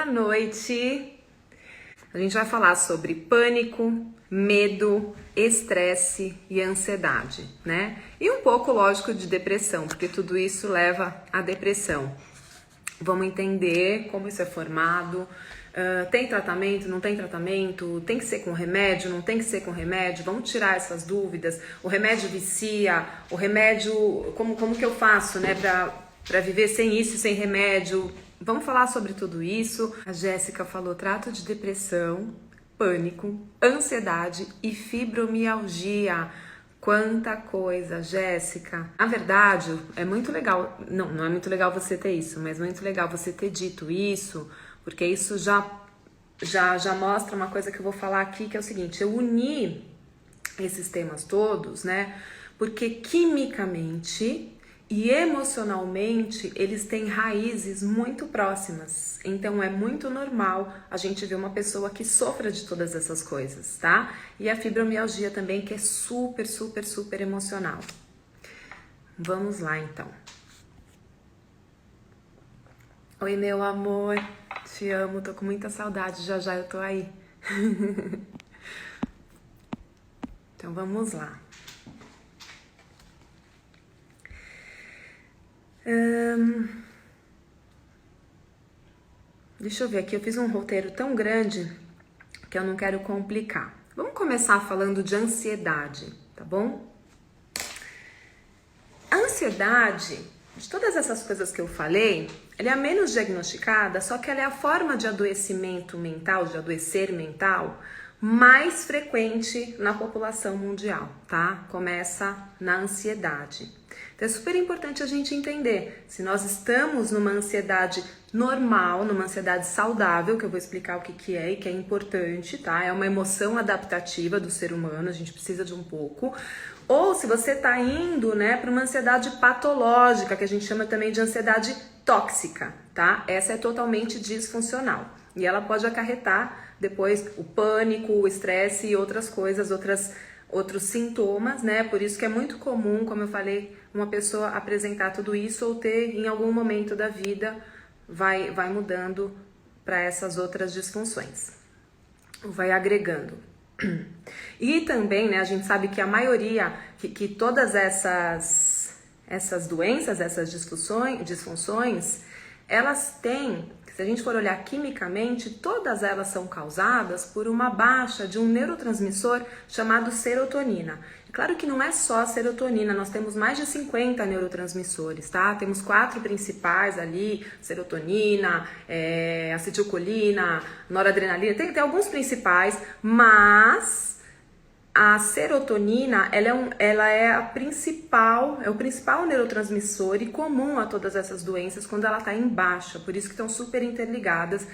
boa noite! A gente vai falar sobre pânico, medo, estresse e ansiedade, né? E um pouco, lógico, de depressão, porque tudo isso leva à depressão. Vamos entender como isso é formado, tem tratamento, não tem tratamento, tem que ser com remédio, não tem que ser com remédio, vamos tirar essas dúvidas. O remédio vicia, o remédio, como que eu faço, né, pra viver sem isso, sem remédio? Vamos falar sobre tudo isso. A Jéssica falou trato de depressão, pânico, ansiedade e fibromialgia. Quanta coisa, Jéssica. Na verdade, é muito legal, não é muito legal você ter isso, mas é muito legal você ter dito isso, porque isso já mostra uma coisa que eu vou falar aqui, que é o seguinte: eu uni esses temas todos, né, porque quimicamente e emocionalmente eles têm raízes muito próximas. Então é muito normal a gente ver uma pessoa que sofra de todas essas coisas, tá? E a fibromialgia também, que é super, super, super emocional. Vamos lá então. Oi, meu amor, te amo, tô com muita saudade, já já eu tô aí. Então vamos lá. Deixa eu ver aqui, eu fiz um roteiro tão grande que eu não quero complicar. Vamos começar falando de ansiedade, tá bom? A ansiedade, de todas essas coisas que eu falei, ela é a menos diagnosticada, só que ela é a forma de adoecimento mental, de adoecer mental, mais frequente na população mundial, tá? Começa na ansiedade. Então é super importante a gente entender se nós estamos numa ansiedade normal, numa ansiedade saudável, que eu vou explicar o que é e que é importante, tá? É uma emoção adaptativa do ser humano, a gente precisa de um pouco. Ou se você tá indo, né, para uma ansiedade patológica, que a gente chama também de ansiedade tóxica, tá? Essa é totalmente disfuncional e ela pode acarretar depois o pânico, o estresse e outras coisas, outros sintomas, né? Por isso que é muito comum, como eu falei, uma pessoa apresentar tudo isso ou ter em algum momento da vida vai mudando para essas outras disfunções, vai agregando. E também, né, a gente sabe que a maioria, que todas essas doenças, essas disfunções, elas têm, se a gente for olhar quimicamente, todas elas são causadas por uma baixa de um neurotransmissor chamado serotonina. Claro que não é só a serotonina, nós temos mais de 50 neurotransmissores, tá? Temos 4 principais ali, serotonina, acetilcolina, noradrenalina, tem alguns principais, mas a serotonina, ela é o principal neurotransmissor e comum a todas essas doenças quando ela está em baixa, por isso que estão super interligadas.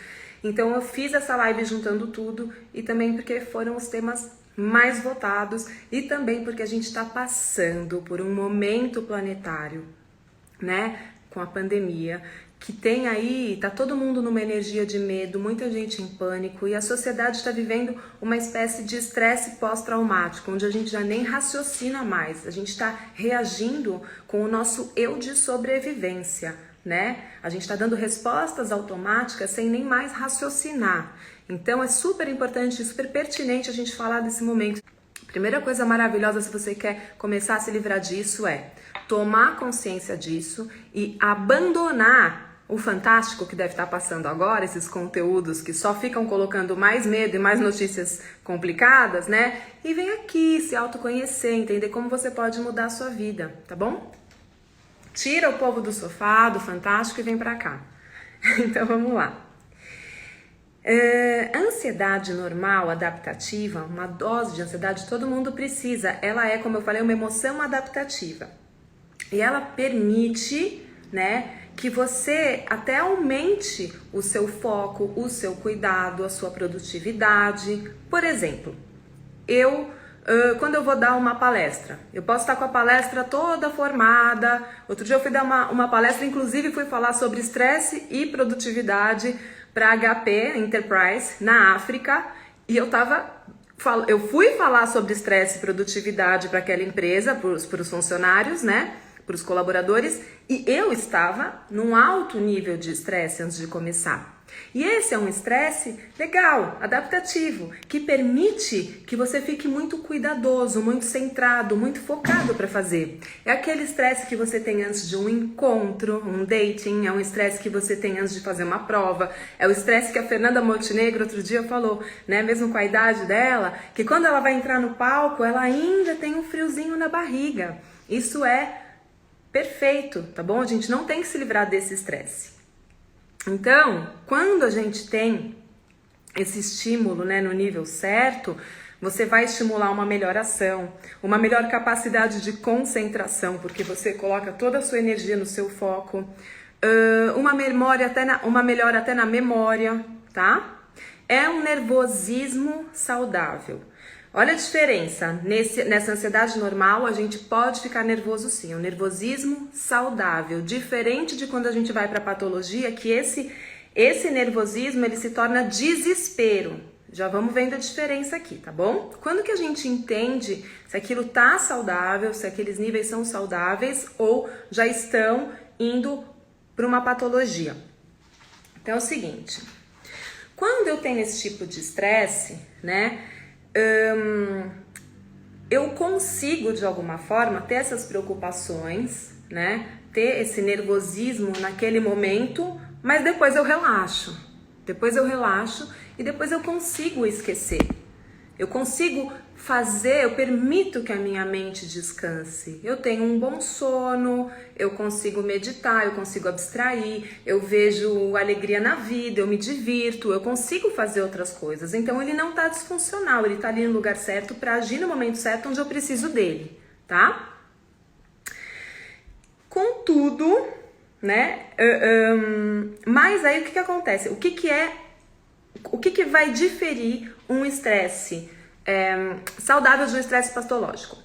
Então eu fiz essa live juntando tudo e também porque foram os temas mais votados e também porque a gente está passando por um momento planetário, né, com a pandemia, que tem aí, tá todo mundo numa energia de medo, muita gente em pânico e a sociedade está vivendo uma espécie de estresse pós-traumático, onde a gente já nem raciocina mais, a gente está reagindo com o nosso eu de sobrevivência, né? A gente está dando respostas automáticas sem nem mais raciocinar. Então é super importante, super pertinente a gente falar desse momento. Primeira coisa maravilhosa, se você quer começar a se livrar disso, é tomar consciência disso e abandonar o fantástico que deve estar passando agora, esses conteúdos que só ficam colocando mais medo e mais notícias complicadas, né? E vem aqui se autoconhecer, entender como você pode mudar a sua vida, tá bom? Tira o povo do sofá, do fantástico e vem pra cá. Então vamos lá. A ansiedade normal, adaptativa, uma dose de ansiedade todo mundo precisa. Ela é, como eu falei, uma emoção adaptativa. E ela permite, né, que você até aumente o seu foco, o seu cuidado, a sua produtividade. Por exemplo, quando eu vou dar uma palestra, eu posso estar com a palestra toda formada. Outro dia eu fui dar uma palestra, inclusive fui falar sobre estresse e produtividade para HP Enterprise na África, e eu fui falar sobre estresse e produtividade para aquela empresa, para os funcionários, né, para os colaboradores, e eu estava num alto nível de estresse antes de começar. E esse é um estresse legal, adaptativo, que permite que você fique muito cuidadoso, muito centrado, muito focado para fazer. É aquele estresse que você tem antes de um encontro, um dating, é um estresse que você tem antes de fazer uma prova, é o estresse que a Fernanda Montenegro outro dia falou, né, mesmo com a idade dela, que quando ela vai entrar no palco, ela ainda tem um friozinho na barriga. Isso é perfeito, tá bom? A gente não tem que se livrar desse estresse. Então, quando a gente tem esse estímulo, né, no nível certo, você vai estimular uma melhor ação, uma melhor capacidade de concentração, porque você coloca toda a sua energia no seu foco, uma melhora até na memória, tá? É um nervosismo saudável. Olha a diferença, nessa ansiedade normal a gente pode ficar nervoso sim, é um nervosismo saudável, diferente de quando a gente vai para patologia, que esse nervosismo ele se torna desespero. Já vamos vendo a diferença aqui, tá bom? Quando que a gente entende se aquilo tá saudável, se aqueles níveis são saudáveis ou já estão indo para uma patologia? Então é o seguinte, quando eu tenho esse tipo de estresse, né, eu consigo de alguma forma ter essas preocupações, né? Ter esse nervosismo naquele momento, mas depois eu relaxo. Depois eu relaxo e depois eu consigo esquecer. Eu consigo fazer, eu permito que a minha mente descanse. Eu tenho um bom sono, eu consigo meditar, eu consigo abstrair, eu vejo alegria na vida, eu me divirto, eu consigo fazer outras coisas. Então ele não está disfuncional, ele está ali no lugar certo para agir no momento certo onde eu preciso dele, tá? Contudo, né? Mas aí o que acontece? O que vai diferir um estresse saudável de um estresse patológico?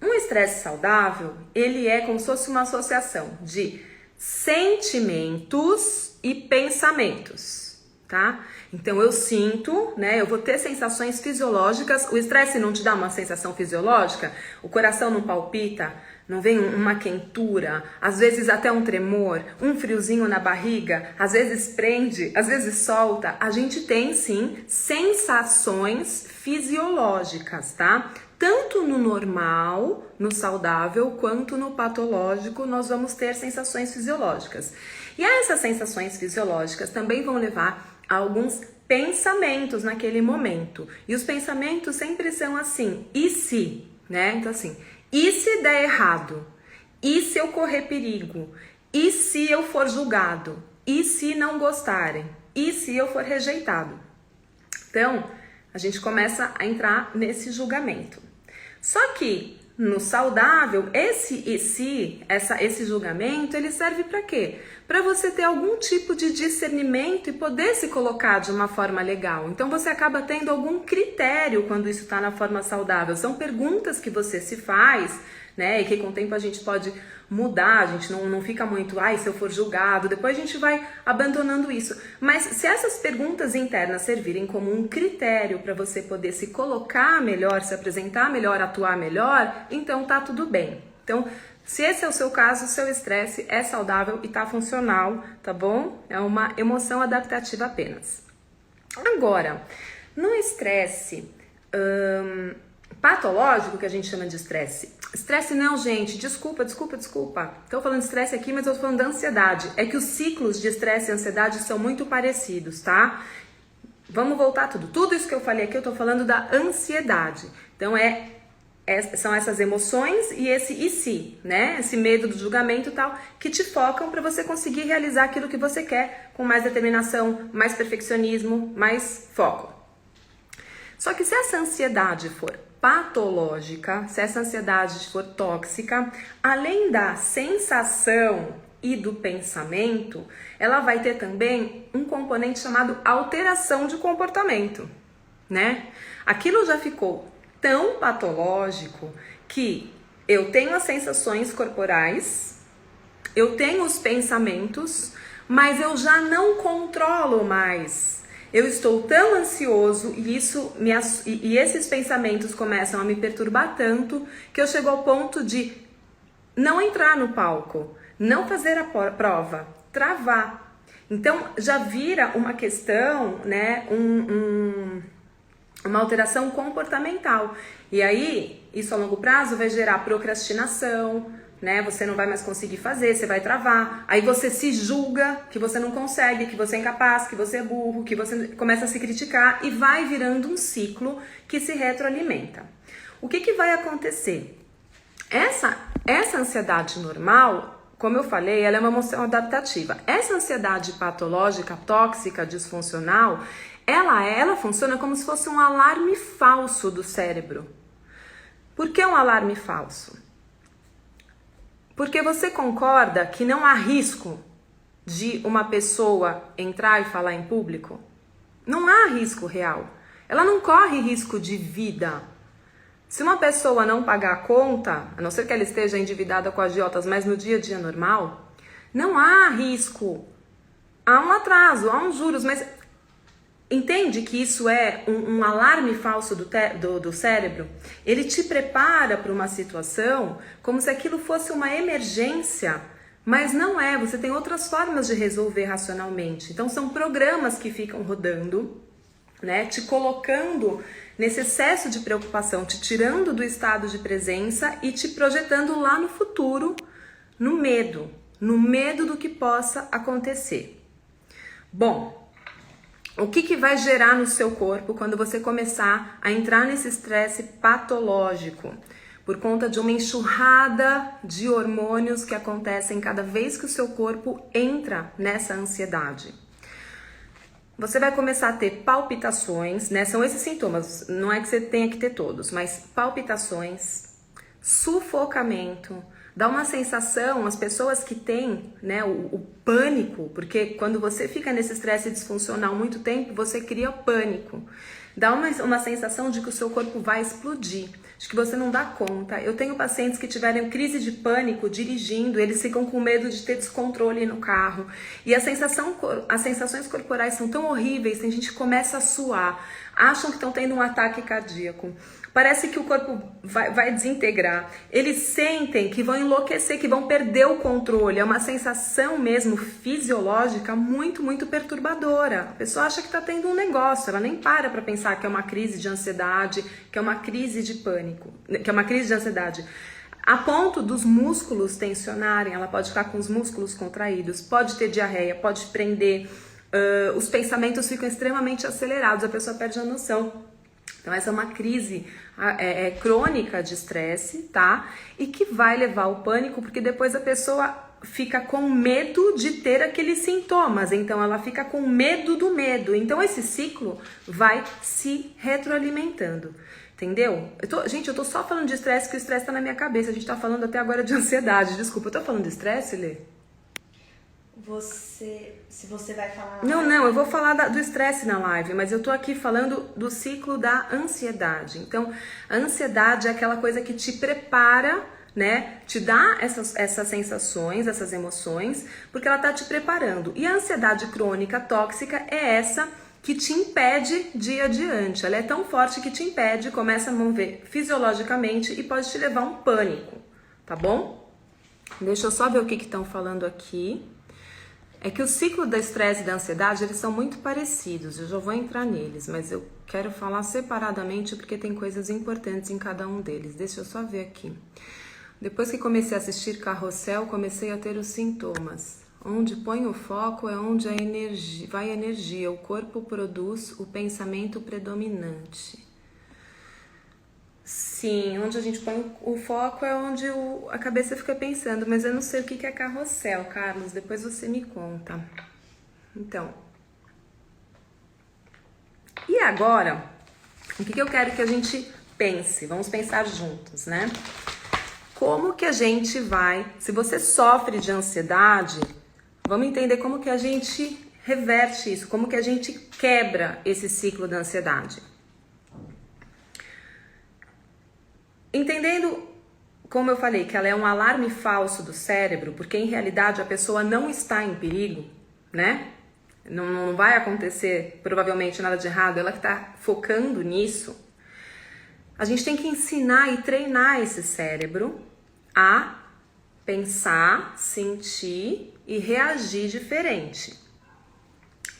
Um estresse saudável, ele é como se fosse uma associação de sentimentos e pensamentos, tá? Então eu sinto, né? Eu vou ter sensações fisiológicas. O estresse não te dá uma sensação fisiológica? O coração não palpita? Não vem uma quentura, às vezes até um tremor, um friozinho na barriga, às vezes prende, às vezes solta. A gente tem sim sensações fisiológicas, tá? Tanto no normal, no saudável, quanto no patológico, nós vamos ter sensações fisiológicas. E essas sensações fisiológicas também vão levar a alguns pensamentos naquele momento. E os pensamentos sempre são assim, e se, né? Então assim, e se der errado? E se eu correr perigo? E se eu for julgado? E se não gostarem? E se eu for rejeitado? Então, a gente começa a entrar nesse julgamento. Só que no saudável, esse julgamento, ele serve para quê? Para você ter algum tipo de discernimento e poder se colocar de uma forma legal. Então você acaba tendo algum critério quando isso está na forma saudável. São perguntas que você se faz, né? E que com o tempo a gente pode mudar, a gente não fica muito, se eu for julgado, depois a gente vai abandonando isso. Mas se essas perguntas internas servirem como um critério para você poder se colocar melhor, se apresentar melhor, atuar melhor, então tá tudo bem. Então, se esse é o seu caso, o seu estresse é saudável e tá funcional, tá bom? É uma emoção adaptativa apenas. Agora, no estresse patológico, que a gente chama de estresse. Estresse não, gente, desculpa. Tô falando de estresse aqui, mas eu tô falando da ansiedade. É que os ciclos de estresse e ansiedade são muito parecidos, tá? Vamos voltar tudo. Tudo isso que eu falei aqui, eu tô falando da ansiedade. Então, são essas emoções e esse e se, né? Esse medo do julgamento e tal, que te focam para você conseguir realizar aquilo que você quer com mais determinação, mais perfeccionismo, mais foco. Só que se essa ansiedade for patológica, se essa ansiedade for tóxica, além da sensação e do pensamento, ela vai ter também um componente chamado alteração de comportamento, né? Aquilo já ficou tão patológico que eu tenho as sensações corporais, eu tenho os pensamentos, mas eu já não controlo mais. Eu estou tão ansioso e esses pensamentos começam a me perturbar tanto que eu chego ao ponto de não entrar no palco, não fazer a prova, travar. Então, já vira uma questão, né, uma alteração comportamental. E aí, isso a longo prazo vai gerar procrastinação, né? Você não vai mais conseguir fazer, você vai travar. Aí você se julga que você não consegue, que você é incapaz, que você é burro, que você começa a se criticar e vai virando um ciclo que se retroalimenta. O que vai acontecer? Essa ansiedade normal, como eu falei, ela é uma emoção adaptativa. Essa ansiedade patológica, tóxica, disfuncional, ela funciona como se fosse um alarme falso do cérebro. Por que um alarme falso? Porque você concorda que não há risco de uma pessoa entrar e falar em público? Não há risco real. Ela não corre risco de vida. Se uma pessoa não pagar a conta, a não ser que ela esteja endividada com agiotas, mas no dia a dia normal, não há risco. Há um atraso, há uns juros, mas entende que isso é um alarme falso do cérebro? Ele te prepara para uma situação como se aquilo fosse uma emergência, mas não é. Você tem outras formas de resolver racionalmente. Então são programas que ficam rodando, né, te colocando nesse excesso de preocupação, te tirando do estado de presença e te projetando lá no futuro, no medo do que possa acontecer. Bom, o que vai gerar no seu corpo quando você começar a entrar nesse estresse patológico? Por conta de uma enxurrada de hormônios que acontecem cada vez que o seu corpo entra nessa ansiedade. Você vai começar a ter palpitações, né? São esses sintomas, não é que você tenha que ter todos, mas palpitações, sufocamento, dá uma sensação, as pessoas que têm, né, o pânico, porque quando você fica nesse estresse disfuncional muito tempo, você cria pânico. Dá uma sensação de que o seu corpo vai explodir, de que você não dá conta. Eu tenho pacientes que tiveram crise de pânico dirigindo, eles ficam com medo de ter descontrole no carro. E as sensações corporais são tão horríveis, tem gente que começa a suar, acham que estão tendo um ataque cardíaco. Parece que o corpo vai desintegrar. Eles sentem que vão enlouquecer, que vão perder o controle. É uma sensação mesmo fisiológica muito, muito perturbadora. A pessoa acha que está tendo um negócio, ela nem para pensar que é uma crise de ansiedade, que é uma crise de pânico, que é uma crise de ansiedade. A ponto dos músculos tensionarem, ela pode ficar com os músculos contraídos, pode ter diarreia, pode prender, os pensamentos ficam extremamente acelerados, a pessoa perde a noção. Então essa é uma crise crônica de estresse, tá? E que vai levar ao pânico, porque depois a pessoa fica com medo de ter aqueles sintomas, então ela fica com medo do medo. Então esse ciclo vai se retroalimentando, entendeu? Gente, eu tô só falando de estresse, que o estresse tá na minha cabeça, a gente tá falando até agora de ansiedade, desculpa, eu tô falando de estresse, Lê? Se você vai falar... Não, eu vou falar do estresse na live, mas eu tô aqui falando do ciclo da ansiedade. Então, a ansiedade é aquela coisa que te prepara, né? Te dá essas sensações, essas emoções, porque ela tá te preparando. E a ansiedade crônica tóxica é essa que te impede de ir adiante. Ela é tão forte que te impede, começa a mover fisiologicamente e pode te levar a um pânico, tá bom? Deixa eu só ver o que estão falando aqui. É que o ciclo do estresse e da ansiedade, eles são muito parecidos, eu já vou entrar neles, mas eu quero falar separadamente porque tem coisas importantes em cada um deles. Deixa eu só ver aqui. Depois que comecei a assistir Carrossel, comecei a ter os sintomas. Onde põe o foco é onde vai a energia, o corpo produz o pensamento predominante. Sim, onde a gente põe o foco é onde a cabeça fica pensando, mas eu não sei o que é carrossel, Carlos, depois você me conta. Então, e agora, o que eu quero que a gente pense? Vamos pensar juntos, né? Como que a gente vai, se você sofre de ansiedade, vamos entender como que a gente reverte isso, como que a gente quebra esse ciclo da ansiedade. Entendendo, como eu falei, que ela é um alarme falso do cérebro, porque em realidade a pessoa não está em perigo, né? Não vai acontecer provavelmente nada de errado, ela que está focando nisso. A gente tem que ensinar e treinar esse cérebro a pensar, sentir e reagir diferente.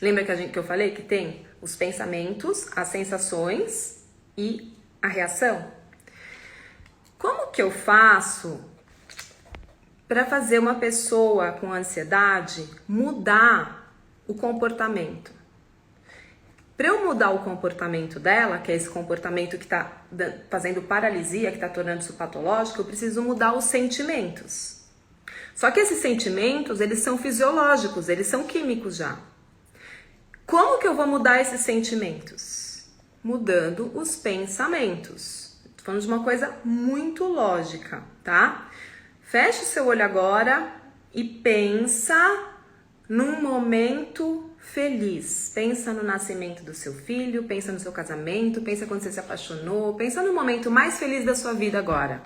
Lembra que eu falei que tem os pensamentos, as sensações e a reação? Como que eu faço para fazer uma pessoa com ansiedade mudar o comportamento? Para eu mudar o comportamento dela, que é esse comportamento que está fazendo paralisia, que está tornando isso patológico, eu preciso mudar os sentimentos. Só que esses sentimentos, eles são fisiológicos, eles são químicos já. Como que eu vou mudar esses sentimentos? Mudando os pensamentos. Tô falando de uma coisa muito lógica, tá? Fecha o seu olho agora e pensa num momento feliz. Pensa no nascimento do seu filho, pensa no seu casamento, pensa quando você se apaixonou, pensa no momento mais feliz da sua vida agora.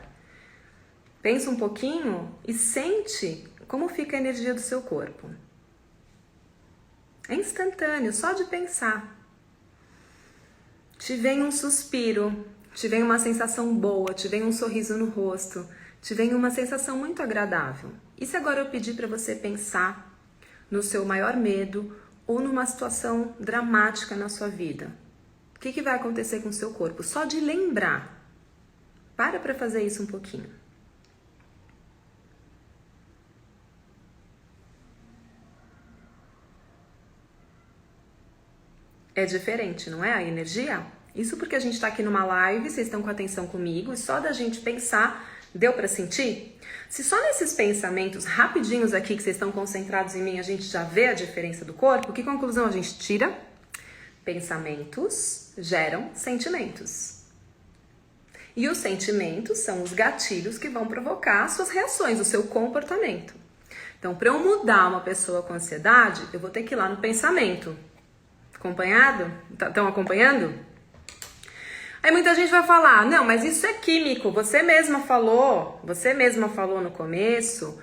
Pensa um pouquinho e sente como fica a energia do seu corpo. É instantâneo, só de pensar. Te vem um suspiro, te vem uma sensação boa, te vem um sorriso no rosto, te vem uma sensação muito agradável. E se agora eu pedir para você pensar no seu maior medo ou numa situação dramática na sua vida? O que vai acontecer com o seu corpo? Só de lembrar. Para fazer isso um pouquinho. É diferente, não é? A energia? Isso porque a gente está aqui numa live, vocês estão com atenção comigo, e só da gente pensar, deu para sentir? Se só nesses pensamentos rapidinhos aqui que vocês estão concentrados em mim, a gente já vê a diferença do corpo, que conclusão a gente tira? Pensamentos geram sentimentos. E os sentimentos são os gatilhos que vão provocar as suas reações, o seu comportamento. Então, para eu mudar uma pessoa com ansiedade, eu vou ter que ir lá no pensamento. Acompanhado? Estão acompanhando? Aí muita gente vai falar, não, mas isso é químico. Você mesma falou no começo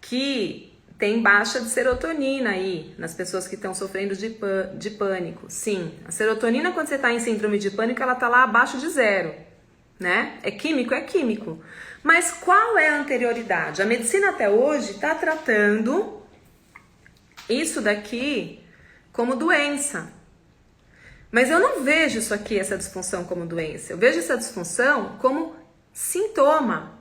que tem baixa de serotonina aí nas pessoas que estão sofrendo de pânico. Sim, a serotonina quando você está em síndrome de pânico, ela está lá abaixo de 0, né? É químico? É químico. Mas qual é a anterioridade? A medicina até hoje está tratando isso daqui como doença. Mas eu não vejo isso aqui, essa disfunção, como doença. Eu vejo essa disfunção como sintoma.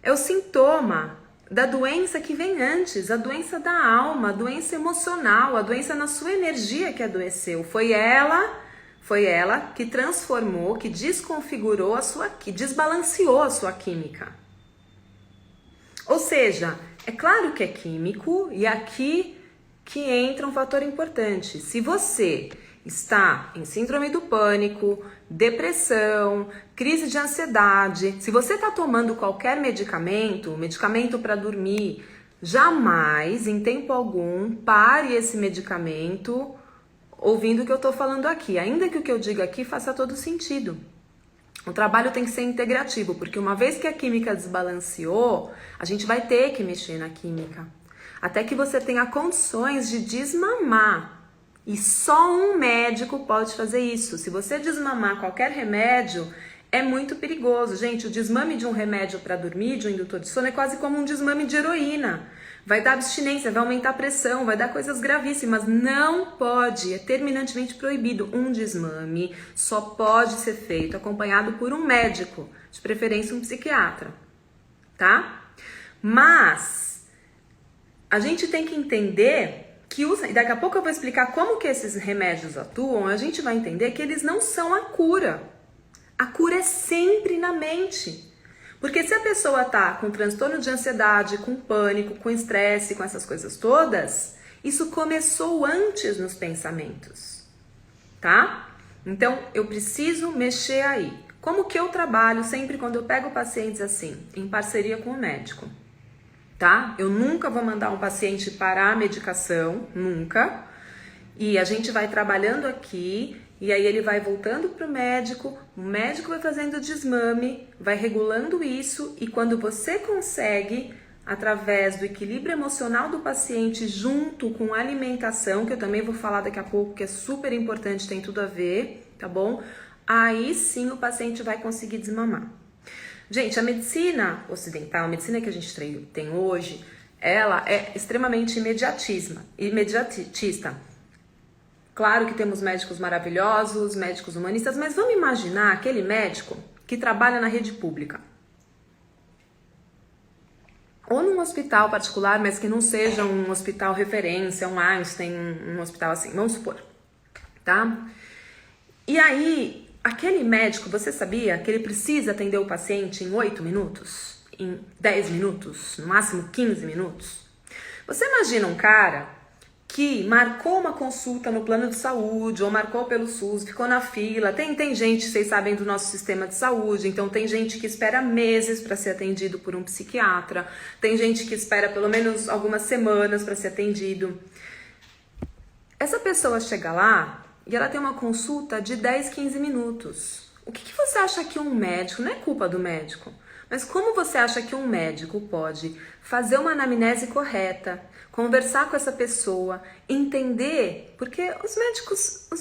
É o sintoma da doença que vem antes, a doença da alma, a doença emocional, a doença na sua energia que adoeceu. Foi ela que transformou, que desconfigurou que desbalanceou a sua química. Ou seja, é claro que é químico e aqui que entra um fator importante. Se você está em síndrome do pânico, depressão, crise de ansiedade, se você está tomando qualquer medicamento para dormir, jamais, em tempo algum, pare esse medicamento ouvindo o que eu estou falando aqui. Ainda que o que eu diga aqui faça todo sentido. O trabalho tem que ser integrativo, porque uma vez que a química desbalanceou, a gente vai ter que mexer na química. Até que você tenha condições de desmamar. E só um médico pode fazer isso. Se você desmamar qualquer remédio, é muito perigoso. Gente, o desmame de um remédio para dormir, de um indutor de sono, é quase como um desmame de heroína. Vai dar abstinência, vai aumentar a pressão, vai dar coisas gravíssimas. Não pode, é terminantemente proibido. Um desmame só pode ser feito acompanhado por um médico, de preferência um psiquiatra, tá? Mas a gente tem que entender que e daqui a pouco eu vou explicar como que esses remédios atuam, a gente vai entender que eles não são a cura. A cura é sempre na mente. Porque se a pessoa tá com transtorno de ansiedade, com pânico, com estresse, com essas coisas todas, isso começou antes nos pensamentos, tá? Então, eu preciso mexer aí. Como que eu trabalho sempre quando eu pego pacientes assim, em parceria com o médico? Tá? Eu nunca vou mandar um paciente parar a medicação, nunca. E a gente vai trabalhando aqui, e aí ele vai voltando para o médico vai fazendo o desmame, vai regulando isso, e quando você consegue, através do equilíbrio emocional do paciente, junto com a alimentação, que eu também vou falar daqui a pouco, que é super importante, tem tudo a ver, tá bom? Aí sim o paciente vai conseguir desmamar. Gente, a medicina ocidental, a medicina que a gente tem hoje, ela é extremamente imediatista. Claro que temos médicos maravilhosos, médicos humanistas, mas vamos imaginar aquele médico que trabalha na rede pública. Ou num hospital particular, mas que não seja um hospital referência, um Einstein, um hospital assim, vamos supor, tá? E aí, aquele médico, você sabia que ele precisa atender o paciente em 8 minutos? Em 10 minutos? No máximo 15 minutos? Você imagina um cara que marcou uma consulta no plano de saúde ou marcou pelo SUS, ficou na fila. Tem gente, vocês sabem, do nosso sistema de saúde, então tem gente que espera meses para ser atendido por um psiquiatra, tem gente que espera pelo menos algumas semanas para ser atendido. Essa pessoa chega lá e ela tem uma consulta de 10, 15 minutos. O que você acha que um médico, não é culpa do médico, mas como você acha que um médico pode fazer uma anamnese correta, conversar com essa pessoa, entender, porque os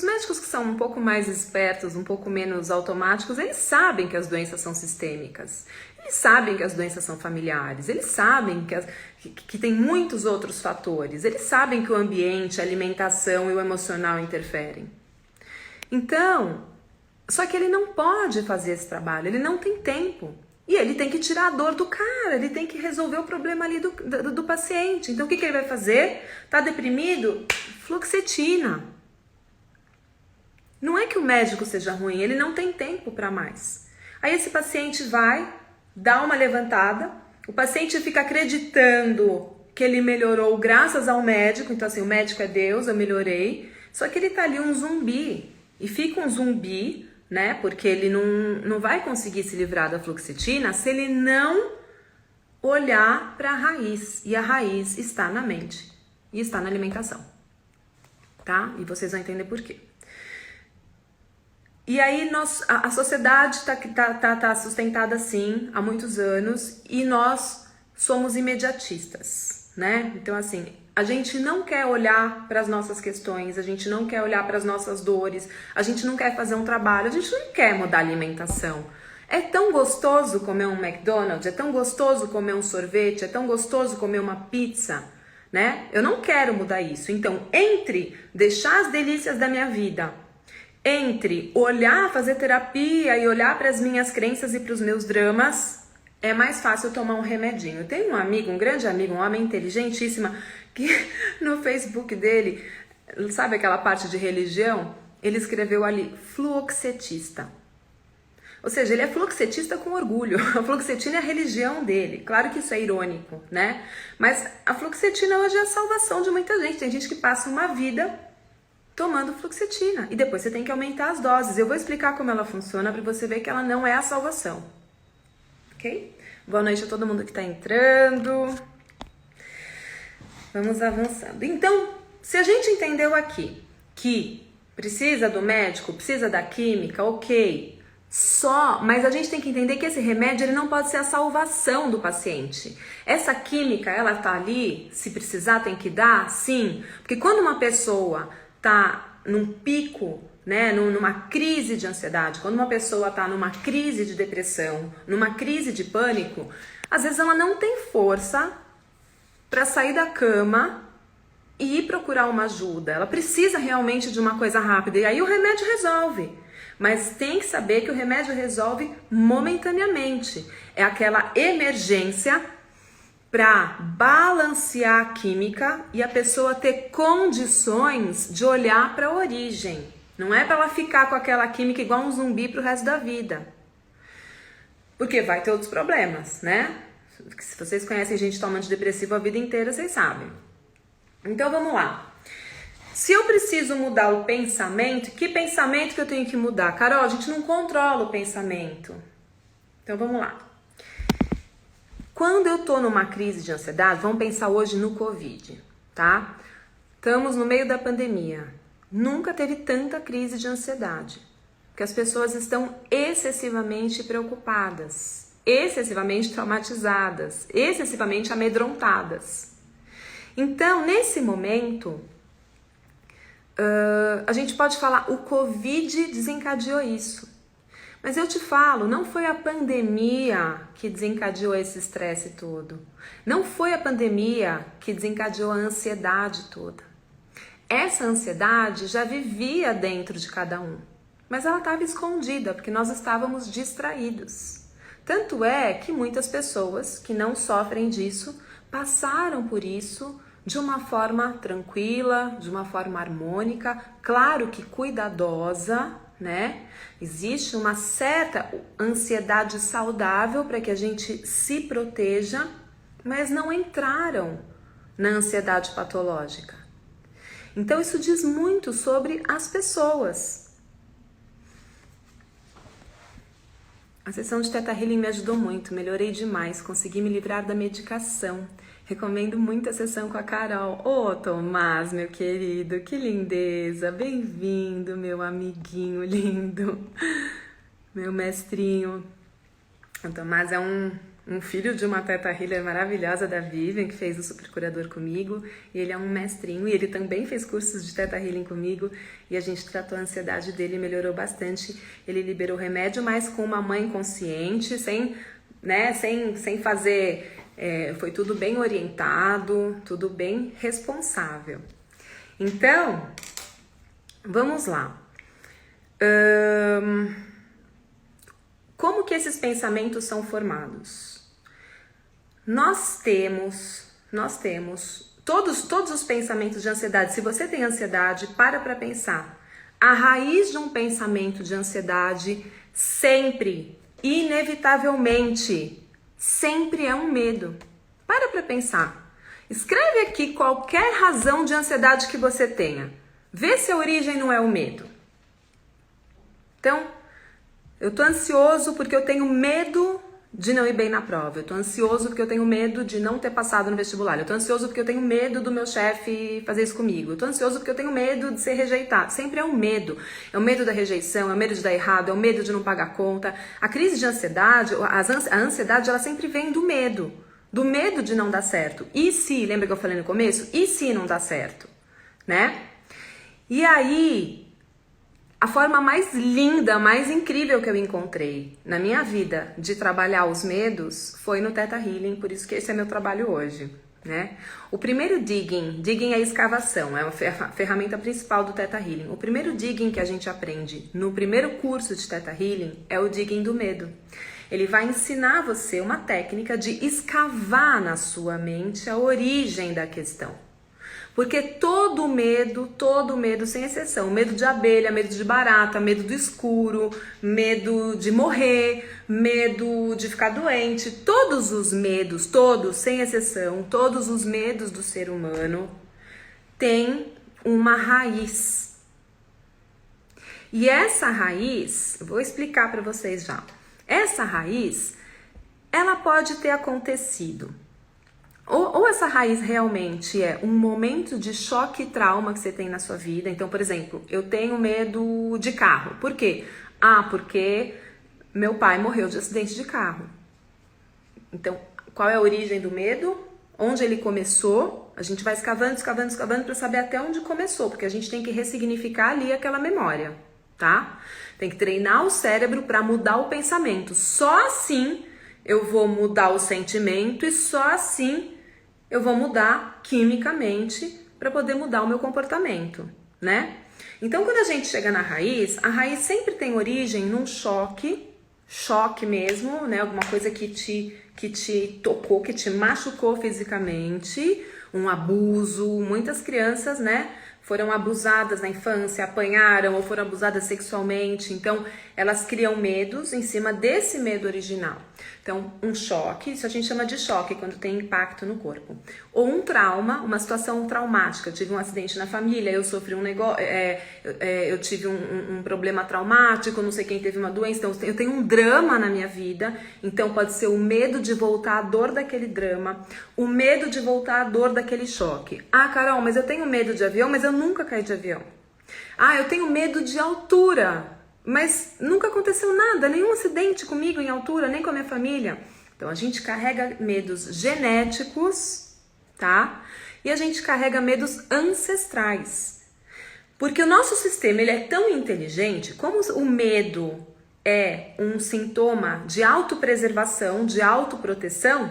médicos que são um pouco mais espertos, um pouco menos automáticos, eles sabem que as doenças são sistêmicas, eles sabem que as doenças são familiares, eles sabem que tem muitos outros fatores, eles sabem que o ambiente, a alimentação e o emocional interferem. Então, só que ele não pode fazer esse trabalho, ele não tem tempo. E ele tem que tirar a dor do cara, ele tem que resolver o problema ali do paciente. Então o que ele vai fazer? Tá deprimido? Fluoxetina. Não é que o médico seja ruim, ele não tem tempo para mais. Aí esse paciente vai, dá uma levantada, o paciente fica acreditando que ele melhorou graças ao médico, então assim, o médico é Deus, eu melhorei, só que ele tá ali um zumbi, e fica um zumbi, né? Porque ele não vai conseguir se livrar da fluoxetina se ele não olhar para a raiz. E a raiz está na mente e está na alimentação, tá? E vocês vão entender por quê. E aí a sociedade tá sustentada assim há muitos anos e nós somos imediatistas, né? Então assim, a gente não quer olhar para as nossas questões, a gente não quer olhar para as nossas dores, a gente não quer fazer um trabalho, a gente não quer mudar a alimentação. É tão gostoso comer um McDonald's, é tão gostoso comer um sorvete, é tão gostoso comer uma pizza, né? Eu não quero mudar isso. Então, entre deixar as delícias da minha vida, entre olhar, fazer terapia e olhar para as minhas crenças e para os meus dramas, é mais fácil tomar um remedinho. Eu tenho um amigo, um grande amigo, um homem inteligentíssimo, que no Facebook dele, sabe aquela parte de religião? Ele escreveu ali, fluoxetista. Ou seja, ele é fluoxetista com orgulho. A fluoxetina é a religião dele. Claro que isso é irônico, né? Mas a fluoxetina hoje é a salvação de muita gente. Tem gente que passa uma vida tomando fluoxetina. E depois você tem que aumentar as doses. Eu vou explicar como ela funciona para você ver que ela não é a salvação. Ok? Boa noite a todo mundo que está entrando. Vamos avançando. Então, se a gente entendeu aqui que precisa do médico, precisa da química, ok. Mas a gente tem que entender que esse remédio ele não pode ser a salvação do paciente. Essa química, ela tá ali, se precisar tem que dar, sim. Porque quando uma pessoa tá num pico, né, numa crise de ansiedade, quando uma pessoa tá numa crise de depressão, numa crise de pânico, às vezes ela não tem força para sair da cama e ir procurar uma ajuda. Ela precisa realmente de uma coisa rápida e aí o remédio resolve. Mas tem que saber que o remédio resolve momentaneamente. É aquela emergência para balancear a química e a pessoa ter condições de olhar para a origem. Não é para ela ficar com aquela química igual um zumbi pro resto da vida. Porque vai ter outros problemas, né? Se vocês conhecem gente tomando antidepressivo a vida inteira, vocês sabem. Então vamos lá. Se eu preciso mudar o pensamento, que pensamento que eu tenho que mudar? Carol, a gente não controla o pensamento. Então vamos lá. Quando eu tô numa crise de ansiedade, vamos pensar hoje no Covid, tá? Estamos no meio da pandemia. Nunca teve tanta crise de ansiedade. Porque as pessoas estão excessivamente preocupadas, excessivamente traumatizadas, excessivamente amedrontadas. Então, nesse momento, a gente pode falar, o Covid desencadeou isso. Mas eu te falo, não foi a pandemia que desencadeou esse estresse todo. Não foi a pandemia que desencadeou a ansiedade toda. essa ansiedade já vivia dentro de cada um, mas ela estava escondida porque nós estávamos distraídos. Tanto é que muitas pessoas que não sofrem disso passaram por isso de uma forma tranquila, de uma forma harmônica, claro que cuidadosa, né? Existe uma certa ansiedade saudável para que a gente se proteja, mas não entraram na ansiedade patológica. Então isso diz muito sobre as pessoas. A sessão de Theta Healing me ajudou muito, melhorei demais, consegui me livrar da medicação. Recomendo muito a sessão com a Carol. Ô, Tomás, meu querido, que lindeza. Bem-vindo, meu amiguinho lindo. Meu mestrinho. O Tomás é um filho de uma Theta Healer maravilhosa da Vivian, que fez o Super Curador comigo. E ele é um mestrinho e ele também fez cursos de Theta Healing comigo. E a gente tratou a ansiedade dele e melhorou bastante. Ele liberou remédio, mas com uma mãe consciente, sem fazer... foi tudo bem orientado, tudo bem responsável. Então, vamos lá. Como que esses pensamentos são formados? Nós temos todos os pensamentos de ansiedade. Se você tem ansiedade, para pensar. A raiz de um pensamento de ansiedade sempre, inevitavelmente, sempre é um medo. Para pensar. Escreve aqui qualquer razão de ansiedade que você tenha. Vê se a origem não é o medo. Então, eu tô ansioso porque eu tenho medo de não ir bem na prova. Eu tô ansioso porque eu tenho medo de não ter passado no vestibular. Eu tô ansioso porque eu tenho medo do meu chefe fazer isso comigo. Eu tô ansioso porque eu tenho medo de ser rejeitado. Sempre é um medo. É o medo da rejeição, é o medo de dar errado, é o medo de não pagar conta. A crise de ansiedade, a ansiedade, ela sempre vem do medo. Do medo de não dar certo. E se, lembra que eu falei no começo? E se não dá certo? Né? E aí... A forma mais linda, mais incrível que eu encontrei na minha vida de trabalhar os medos foi no Theta Healing, por isso que esse é meu trabalho hoje, né? O primeiro digging é escavação, é a ferramenta principal do Theta Healing. O primeiro digging que a gente aprende no primeiro curso de Theta Healing é o digging do medo. Ele vai ensinar você uma técnica de escavar na sua mente a origem da questão. Porque todo medo, sem exceção, medo de abelha, medo de barata, medo do escuro, medo de morrer, medo de ficar doente, todos os medos, todos, sem exceção, todos os medos do ser humano têm uma raiz. E essa raiz, vou explicar para vocês já. Essa raiz, ela pode ter acontecido. Ou essa raiz realmente é um momento de choque e trauma que você tem na sua vida. Então, por exemplo, eu tenho medo de carro. Por quê? Porque meu pai morreu de acidente de carro. Então, qual é a origem do medo? Onde ele começou? A gente vai escavando para saber até onde começou, porque a gente tem que ressignificar ali aquela memória, tá? Tem que treinar o cérebro para mudar o pensamento. Só assim eu vou mudar o sentimento e só assim eu vou mudar quimicamente para poder mudar o meu comportamento, né? Então, quando a gente chega na raiz, a raiz sempre tem origem num choque mesmo, né? Alguma coisa que te tocou, que te machucou fisicamente, um abuso. Muitas crianças, né, foram abusadas na infância, apanharam ou foram abusadas sexualmente. Então, elas criam medos em cima desse medo original. Então, um choque, isso a gente chama de choque quando tem impacto no corpo. Ou um trauma, uma situação traumática. Eu tive um acidente na família, eu sofri um negócio, eu tive um problema traumático, não sei quem teve uma doença. Então, eu tenho um drama na minha vida. Então, pode ser o medo de voltar à dor daquele drama, o medo de voltar à dor daquele choque. Ah, Carol, mas eu tenho medo de avião, mas eu nunca caí de avião. Ah, eu tenho medo de altura. Mas nunca aconteceu nada, nenhum acidente comigo em altura, nem com a minha família. Então a gente carrega medos genéticos, tá? E a gente carrega medos ancestrais. Porque o nosso sistema, ele é tão inteligente, como o medo é um sintoma de autopreservação, de autoproteção,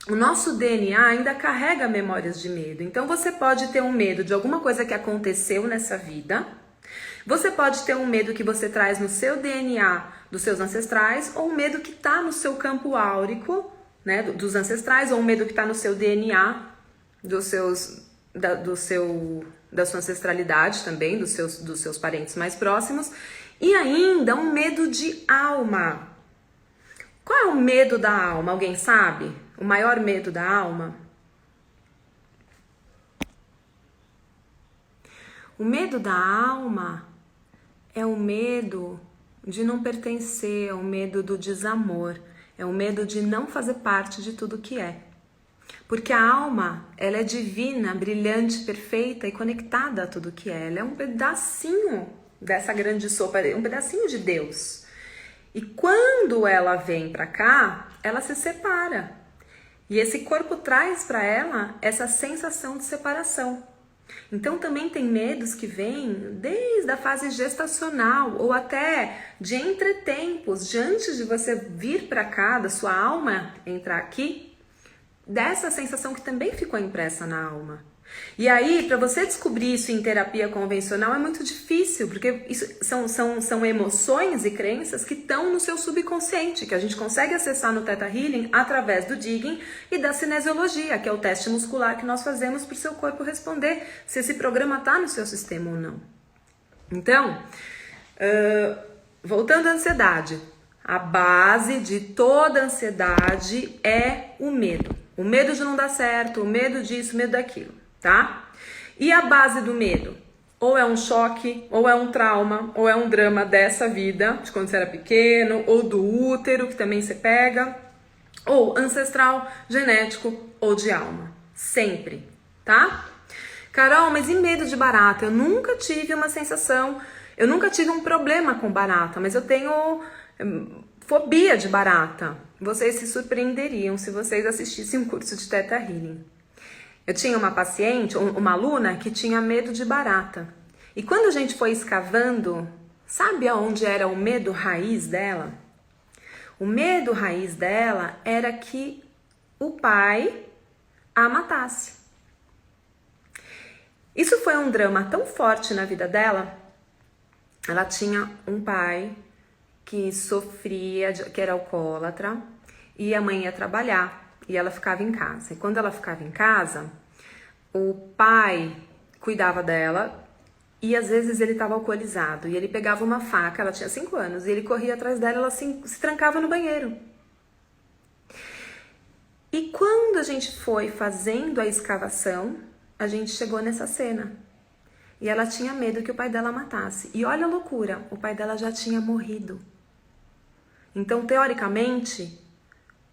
o nosso DNA ainda carrega memórias de medo. Então você pode ter um medo de alguma coisa que aconteceu nessa vida. Você pode ter um medo que você traz no seu DNA dos seus ancestrais, ou um medo que está no seu campo áurico, né, dos ancestrais, ou um medo que está no seu DNA da sua ancestralidade também, dos seus parentes mais próximos, e ainda um medo de alma. Qual é o medo da alma? Alguém sabe? O maior medo da alma? O medo da alma é o medo de não pertencer, é o medo do desamor, é o medo de não fazer parte de tudo que é. Porque a alma, ela é divina, brilhante, perfeita e conectada a tudo que é. Ela é um pedacinho dessa grande sopa, um pedacinho de Deus. E quando ela vem para cá, ela se separa. E esse corpo traz para ela essa sensação de separação. Então também tem medos que vêm desde a fase gestacional ou até de entretempos, de antes de você vir para cá, da sua alma entrar aqui, dessa sensação que também ficou impressa na alma. E aí, para você descobrir isso em terapia convencional é muito difícil, porque isso são emoções e crenças que estão no seu subconsciente, que a gente consegue acessar no Theta Healing através do digging e da cinesiologia, que é o teste muscular que nós fazemos para o seu corpo responder se esse programa está no seu sistema ou não. Então, voltando à ansiedade, a base de toda ansiedade é o medo. O medo de não dar certo, o medo disso, o medo daquilo, tá? E a base do medo? Ou é um choque, ou é um trauma, ou é um drama dessa vida, de quando você era pequeno, ou do útero, que também você pega, ou ancestral, genético, ou de alma. Sempre, tá? Carol, mas e medo de barata? Eu nunca tive uma sensação, eu nunca tive um problema com barata, mas eu tenho fobia de barata. Vocês se surpreenderiam se vocês assistissem um curso de Theta Healing. Eu tinha uma paciente, uma aluna, que tinha medo de barata. E quando a gente foi escavando, sabe aonde era o medo raiz dela? O medo raiz dela era que o pai a matasse. Isso foi um drama tão forte na vida dela. Ela tinha um pai que sofria, que era alcoólatra, e a mãe ia trabalhar, e ela ficava em casa. E quando ela ficava em casa, o pai cuidava dela, e às vezes ele estava alcoolizado, e ele pegava uma faca, ela tinha 5 anos, e ele corria atrás dela, ela se trancava no banheiro. E quando a gente foi fazendo a escavação, a gente chegou nessa cena. E ela tinha medo que o pai dela matasse. E olha a loucura, o pai dela já tinha morrido. Então, teoricamente,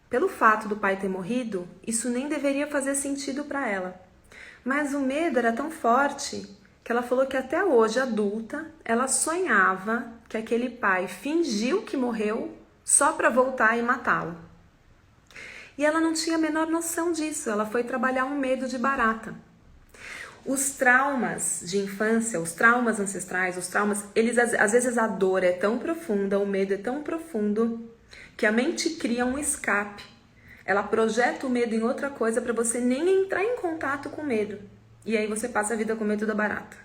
pelo fato do pai ter morrido, isso nem deveria fazer sentido para ela. Mas o medo era tão forte que ela falou que até hoje, adulta, ela sonhava que aquele pai fingiu que morreu só para voltar e matá-la. E ela não tinha a menor noção disso, ela foi trabalhar um medo de barata. Os traumas de infância, os traumas ancestrais, os traumas, eles às vezes a dor é tão profunda, o medo é tão profundo, que a mente cria um escape. Ela projeta o medo em outra coisa para você nem entrar em contato com o medo. E aí você passa a vida com medo da barata.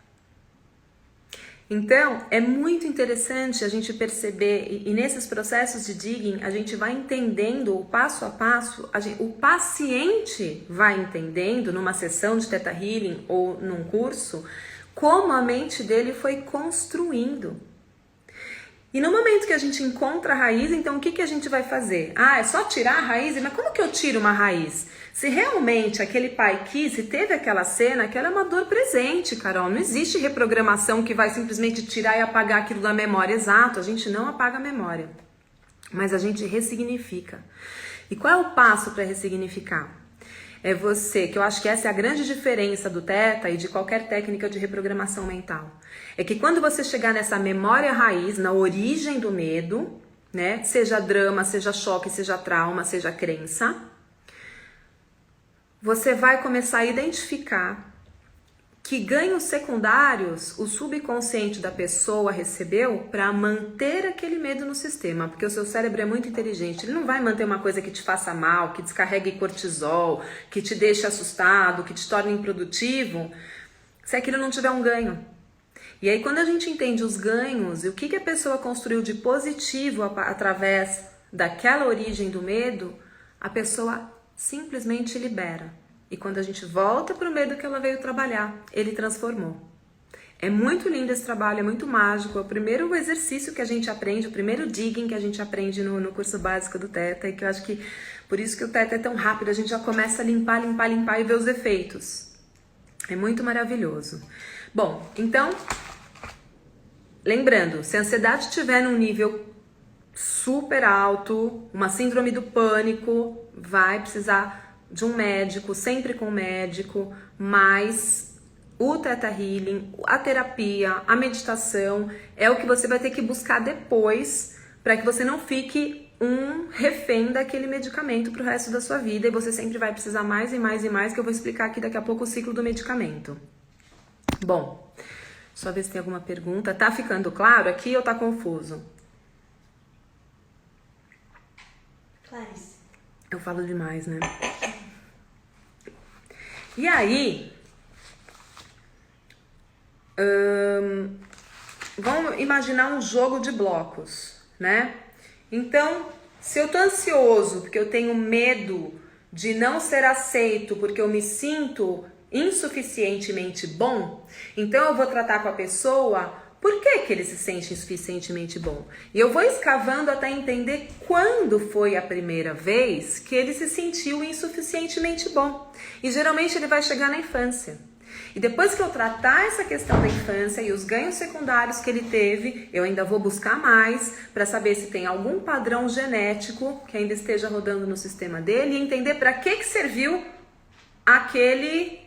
Então, é muito interessante a gente perceber, e nesses processos de digging, a gente vai entendendo o passo a passo, o paciente vai entendendo numa sessão de Theta Healing ou num curso, como a mente dele foi construindo. E no momento que a gente encontra a raiz, então o que a gente vai fazer? Ah, é só tirar a raiz? Mas como que eu tiro uma raiz? Se realmente aquele pai quis e teve aquela cena, aquela é uma dor presente, Carol. Não existe reprogramação que vai simplesmente tirar e apagar aquilo da memória. Exato, a gente não apaga a memória, mas a gente ressignifica. E qual é o passo para ressignificar? É você, que eu acho que essa é a grande diferença do Theta e de qualquer técnica de reprogramação mental. É que quando você chegar nessa memória raiz, na origem do medo, né? Seja drama, seja choque, seja trauma, seja crença, você vai começar a identificar que ganhos secundários o subconsciente da pessoa recebeu para manter aquele medo no sistema, porque o seu cérebro é muito inteligente, ele não vai manter uma coisa que te faça mal, que descarregue cortisol, que te deixe assustado, que te torne improdutivo, se aquilo não tiver um ganho. E aí quando a gente entende os ganhos e o que a pessoa construiu de positivo através daquela origem do medo, a pessoa simplesmente libera. E quando a gente volta para o medo que ela veio trabalhar, ele transformou. É muito lindo esse trabalho, é muito mágico. É o primeiro exercício que a gente aprende, o primeiro digging que a gente aprende no curso básico do Theta. E que eu acho que por isso que o Theta é tão rápido, a gente já começa a limpar e ver os efeitos. É muito maravilhoso. Bom, então, lembrando, se a ansiedade estiver num nível super alto, uma síndrome do pânico, vai precisar de um médico, sempre com médico, mas o Theta Healing, a terapia, a meditação é o que você vai ter que buscar depois para que você não fique um refém daquele medicamento para o resto da sua vida e você sempre vai precisar mais e mais e mais, que eu vou explicar aqui daqui a pouco o ciclo do medicamento. Bom, só ver se tem alguma pergunta. Tá ficando claro aqui ou tá confuso? Clarice. Eu falo demais, né? E aí, vamos imaginar um jogo de blocos, né? Então, se eu tô ansioso porque eu tenho medo de não ser aceito porque eu me sinto insuficientemente bom, então eu vou tratar com a pessoa por que ele se sente insuficientemente bom. E eu vou escavando até entender quando foi a primeira vez que ele se sentiu insuficientemente bom. E geralmente ele vai chegar na infância. E depois que eu tratar essa questão da infância e os ganhos secundários que ele teve, eu ainda vou buscar mais para saber se tem algum padrão genético que ainda esteja rodando no sistema dele e entender para que serviu aquele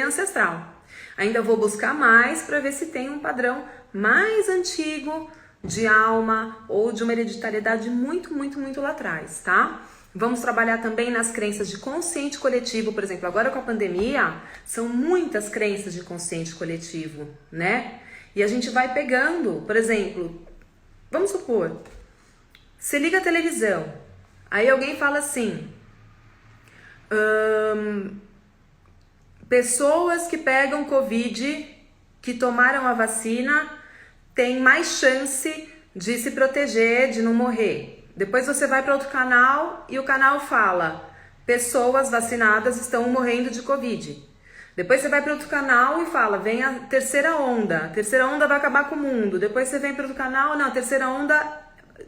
ancestral. Ainda vou buscar mais para ver se tem um padrão mais antigo de alma ou de uma hereditariedade muito, muito, muito lá atrás, tá? Vamos trabalhar também nas crenças de consciente coletivo, por exemplo, agora com a pandemia, são muitas crenças de consciente coletivo, né? E a gente vai pegando, por exemplo, vamos supor, você liga a televisão, aí alguém fala assim, pessoas que pegam Covid, que tomaram a vacina, têm mais chance de se proteger, de não morrer. Depois você vai para outro canal e o canal fala, pessoas vacinadas estão morrendo de Covid. Depois você vai para outro canal e fala, vem a terceira onda vai acabar com o mundo. Depois você vem para outro canal, não, a terceira onda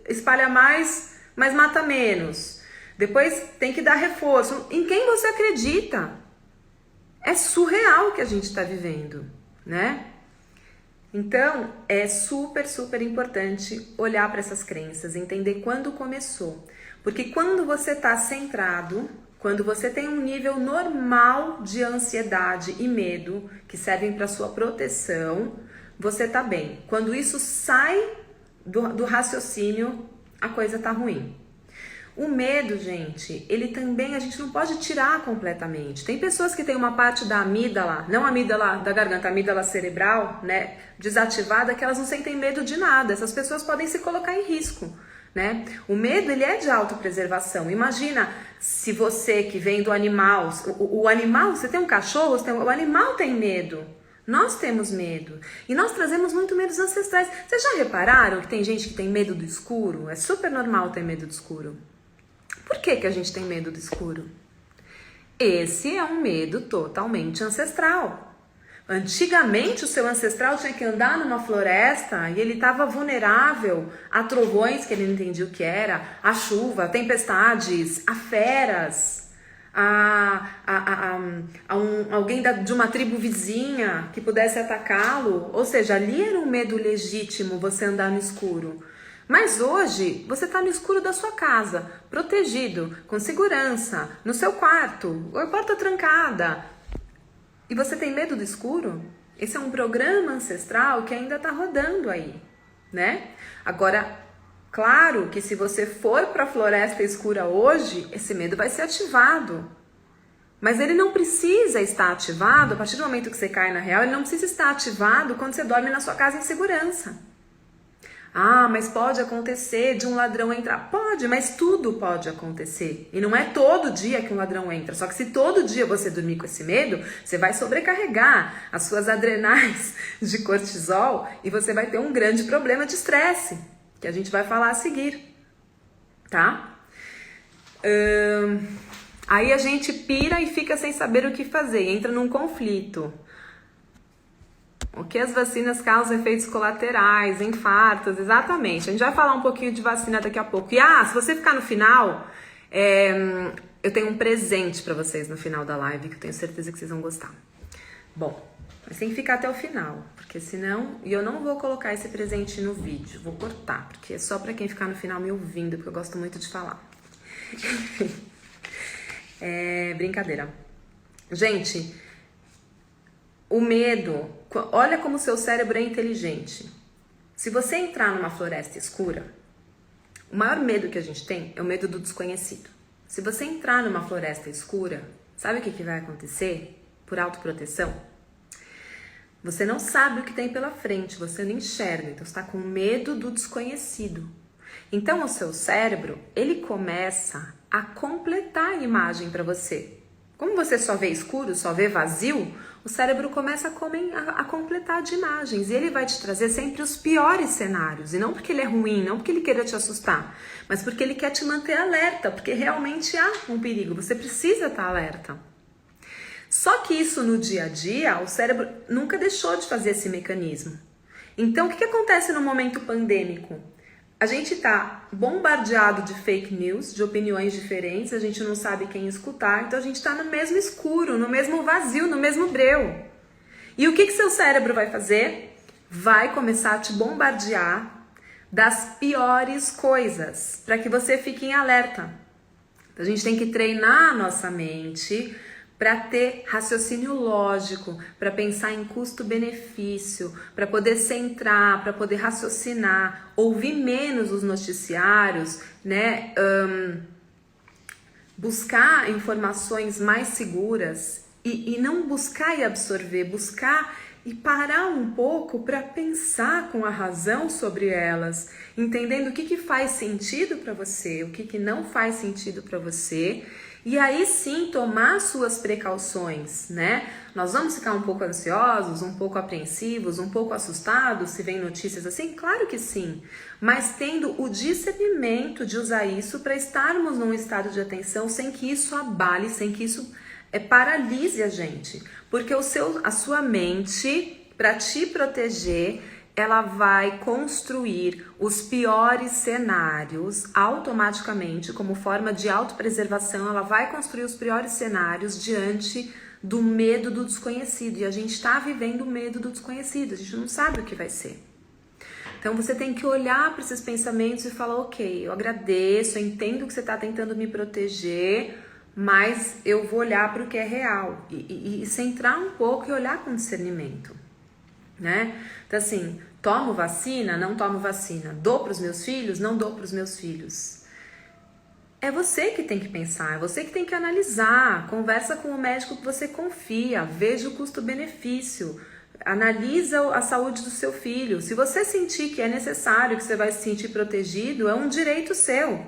espalha mais, mas mata menos. Depois tem que dar reforço. Em quem você acredita? É surreal o que a gente está vivendo, né? Então, é super, super importante olhar para essas crenças, entender quando começou. Porque quando você está centrado, quando você tem um nível normal de ansiedade e medo, que servem para sua proteção, você está bem. Quando isso sai do raciocínio, a coisa está ruim. O medo, gente, ele também a gente não pode tirar completamente. Tem pessoas que têm uma parte da amígdala, não a amígdala da garganta, a amígdala cerebral, né, desativada, que elas não sentem medo de nada. Essas pessoas podem se colocar em risco, né? O medo, ele é de autopreservação. Imagina se você que vem do animal, o animal, você tem um cachorro, o animal tem medo. Nós temos medo. E nós trazemos muito medos ancestrais. Vocês já repararam que tem gente que tem medo do escuro? É super normal ter medo do escuro. Por que a gente tem medo do escuro? Esse é um medo totalmente ancestral. Antigamente o seu ancestral tinha que andar numa floresta e ele estava vulnerável a trovões que ele não entendia o que era, a chuva, a tempestades, a feras, alguém de uma tribo vizinha que pudesse atacá-lo. Ou seja, ali era um medo legítimo você andar no escuro. Mas hoje, você está no escuro da sua casa, protegido, com segurança, no seu quarto, ou a porta trancada. E você tem medo do escuro? Esse é um programa ancestral que ainda está rodando aí, né? Agora, claro que se você for para a floresta escura hoje, esse medo vai ser ativado. Mas ele não precisa estar ativado, a partir do momento que você cai na real, ele não precisa estar ativado quando você dorme na sua casa em segurança. Ah, mas pode acontecer de um ladrão entrar. Pode, mas tudo pode acontecer. E não é todo dia que um ladrão entra. Só que se todo dia você dormir com esse medo, você vai sobrecarregar as suas adrenais de cortisol e você vai ter um grande problema de estresse, que a gente vai falar a seguir, tá? Aí a gente pira e fica sem saber o que fazer, entra num conflito. O que as vacinas causam efeitos colaterais, infartos, exatamente. A gente vai falar um pouquinho de vacina daqui a pouco. E se você ficar no final, eu tenho um presente pra vocês no final da live, que eu tenho certeza que vocês vão gostar. Bom, mas tem que ficar até o final, porque senão... E eu não vou colocar esse presente no vídeo, vou cortar, porque é só pra quem ficar no final me ouvindo, porque eu gosto muito de falar. Brincadeira. Gente, o medo... Olha como o seu cérebro é inteligente. Se você entrar numa floresta escura, o maior medo que a gente tem é o medo do desconhecido. Se você entrar numa floresta escura, sabe o que vai acontecer? Por autoproteção, você não sabe o que tem pela frente, você não enxerga, então você está com medo do desconhecido. Então o seu cérebro, ele começa a completar a imagem para você. Como você só vê escuro, só vê vazio, o cérebro começa a completar de imagens. E ele vai te trazer sempre os piores cenários. E não porque ele é ruim, não porque ele queira te assustar, mas porque ele quer te manter alerta, porque realmente há um perigo. Você precisa estar alerta. Só que isso no dia a dia, o cérebro nunca deixou de fazer esse mecanismo. Então, o que acontece no momento pandêmico? A gente está bombardeado de fake news, de opiniões diferentes, a gente não sabe quem escutar, então a gente está no mesmo escuro, no mesmo vazio, no mesmo breu. E o que seu cérebro vai fazer? Vai começar a te bombardear das piores coisas, para que você fique em alerta. A gente tem que treinar a nossa mente para ter raciocínio lógico, para pensar em custo-benefício, para poder centrar, para poder raciocinar, ouvir menos os noticiários, né? Buscar informações mais seguras e não buscar e absorver, buscar e parar um pouco para pensar com a razão sobre elas, entendendo o que faz sentido para você, o que não faz sentido para você. E aí sim tomar suas precauções, né? Nós vamos ficar um pouco ansiosos, um pouco apreensivos, um pouco assustados se vem notícias assim? Claro que sim, mas tendo o discernimento de usar isso para estarmos num estado de atenção sem que isso abale, sem que isso paralise a gente. Porque a sua mente, para te proteger, ela vai construir os piores cenários automaticamente, como forma de autopreservação, ela vai construir os piores cenários diante do medo do desconhecido. E a gente está vivendo o medo do desconhecido, a gente não sabe o que vai ser. Então você tem que olhar para esses pensamentos e falar, ok, eu agradeço, eu entendo que você está tentando me proteger, mas eu vou olhar para o que é real e centrar um pouco e olhar com discernimento. Né? Então assim, tomo vacina, não tomo vacina, dou para os meus filhos, não dou para os meus filhos. É você que tem que pensar, é você que tem que analisar, conversa com o médico que você confia, veja o custo-benefício, analisa a saúde do seu filho. Se você sentir que é necessário, que você vai se sentir protegido, é um direito seu.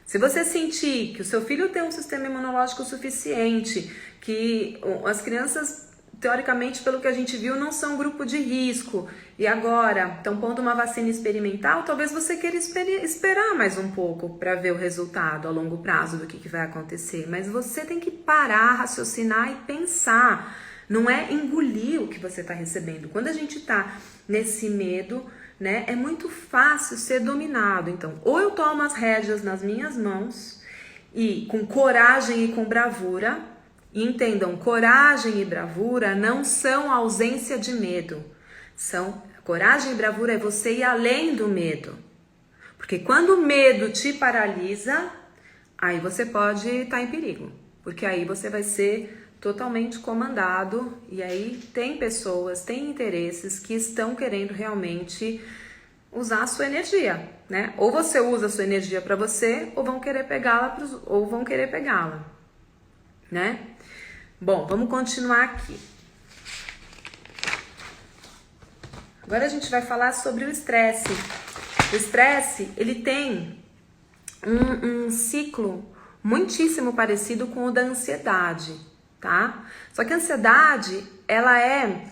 Se você sentir que o seu filho tem um sistema imunológico suficiente, que as crianças, teoricamente, pelo que a gente viu, não são grupo de risco, e agora estão pondo uma vacina experimental, talvez você queira esperar mais um pouco para ver o resultado a longo prazo do que vai acontecer. Mas você tem que parar, raciocinar e pensar. Não é engolir o que você está recebendo. Quando a gente está nesse medo, né, é muito fácil ser dominado. Então, ou eu tomo as rédeas nas minhas mãos e com coragem e com bravura. E entendam, coragem e bravura não são ausência de medo. Coragem e bravura é você ir além do medo. Porque quando o medo te paralisa, aí você pode estar em perigo. Porque aí você vai ser totalmente comandado, e aí tem pessoas, tem interesses que estão querendo realmente usar a sua energia, né? Ou você usa a sua energia para você, ou vão querer pegá-la, né? Bom, vamos continuar aqui. Agora a gente vai falar sobre o estresse. O estresse, ele tem um ciclo muitíssimo parecido com o da ansiedade, tá? Só que a ansiedade, ela é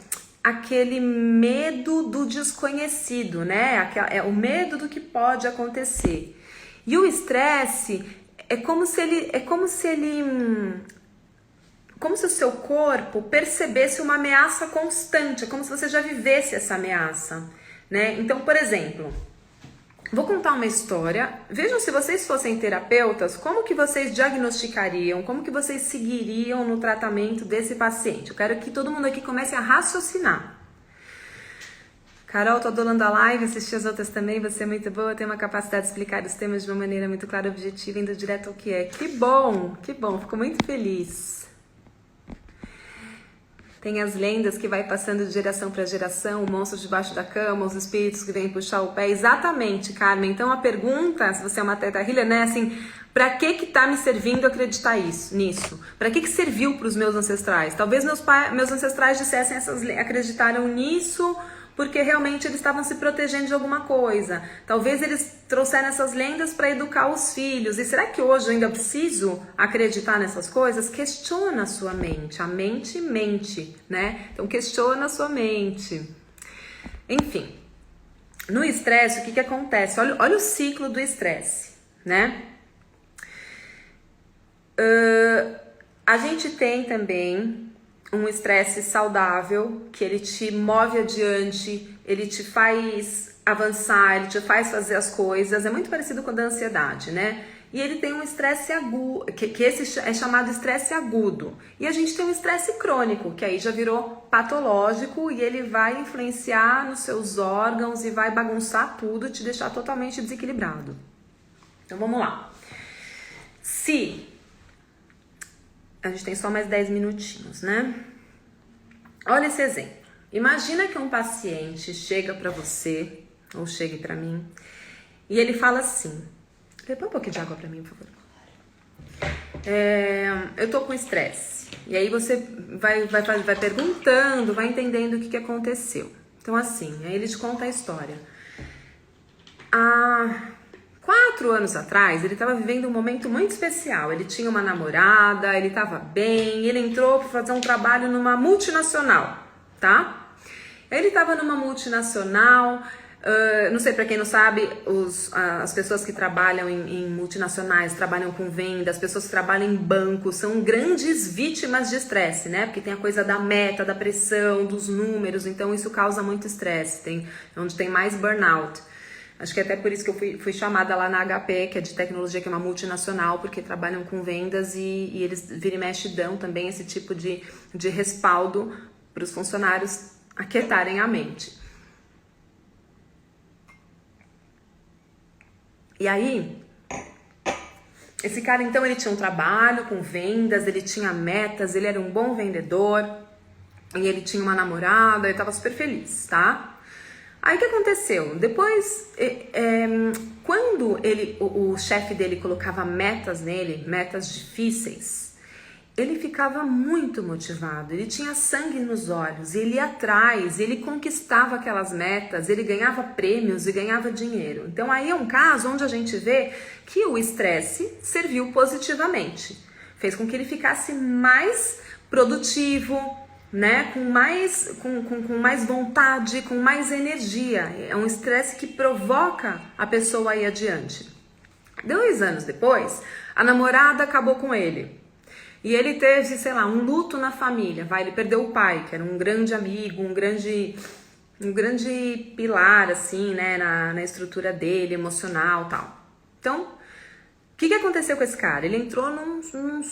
aquele medo do desconhecido, né? É o medo do que pode acontecer. E o estresse é como se o seu corpo percebesse uma ameaça constante, é como se você já vivesse essa ameaça, né? Então, por exemplo, vou contar uma história. Vejam, se vocês fossem terapeutas, como que vocês diagnosticariam, como que vocês seguiriam no tratamento desse paciente. Eu quero que todo mundo aqui comece a raciocinar. Carol, tô adorando a live, assisti as outras também, você é muito boa, tem uma capacidade de explicar os temas de uma maneira muito clara e objetiva, indo direto ao que é. Que bom, fico muito feliz. Tem as lendas que vai passando de geração para geração, o monstro debaixo da cama, os espíritos que vêm puxar o pé. Exatamente, Carmen. Então a pergunta, se você é uma teta healer, né, assim, pra que tá me servindo acreditar nisso? Pra que serviu pros meus ancestrais? Talvez meus ancestrais dissessem acreditaram nisso porque realmente eles estavam se protegendo de alguma coisa. Talvez eles trouxeram essas lendas para educar os filhos. E será que hoje eu ainda preciso acreditar nessas coisas? Questiona a sua mente. A mente mente, né? Então questiona a sua mente. Enfim, no estresse, o que acontece? Olha o ciclo do estresse, né? A gente tem também um estresse saudável, que ele te move adiante, ele te faz avançar, ele te faz fazer as coisas. É muito parecido com a da ansiedade, né? E ele tem um estresse agudo, que esse é chamado estresse agudo. E a gente tem um estresse crônico, que aí já virou patológico e ele vai influenciar nos seus órgãos e vai bagunçar tudo, te deixar totalmente desequilibrado. Então vamos lá. A gente tem só mais 10 minutinhos, né? Olha esse exemplo. Imagina que um paciente chega pra você, ou chegue pra mim, e ele fala assim... Põe um pouquinho de água pra mim, por favor. Eu tô com estresse. E aí você vai perguntando, vai entendendo o que aconteceu. Então assim, aí ele te conta a história. 4 anos atrás, ele estava vivendo um momento muito especial. Ele tinha uma namorada, ele estava bem, ele entrou para fazer um trabalho numa multinacional, tá? Ele estava numa multinacional, não sei, para quem não sabe, as pessoas que trabalham em multinacionais, trabalham com venda, as pessoas que trabalham em banco, são grandes vítimas de estresse, né? Porque tem a coisa da meta, da pressão, dos números, então isso causa muito estresse, onde tem mais burnout. Acho que até por isso que eu fui chamada lá na HP, que é de tecnologia, que é uma multinacional, porque trabalham com vendas e eles vira e mexe dão também esse tipo de respaldo para os funcionários aquietarem a mente. E aí, esse cara então, ele tinha um trabalho com vendas, ele tinha metas, ele era um bom vendedor, e ele tinha uma namorada, ele estava super feliz, tá? Aí o que aconteceu? Depois, quando o chefe dele colocava metas nele, metas difíceis, ele ficava muito motivado, ele tinha sangue nos olhos, ele ia atrás, ele conquistava aquelas metas, ele ganhava prêmios e ganhava dinheiro. Então aí é um caso onde a gente vê que o estresse serviu positivamente, fez com que ele ficasse mais produtivo, né, com mais vontade, com mais energia. É um estresse que provoca a pessoa a ir adiante. 2 anos depois, a namorada acabou com ele. E ele teve, sei lá, um luto na família. Ele perdeu o pai, que era um grande amigo, um grande pilar, assim, né, na estrutura dele, emocional e tal. Então, o que aconteceu com esse cara? Ele entrou numa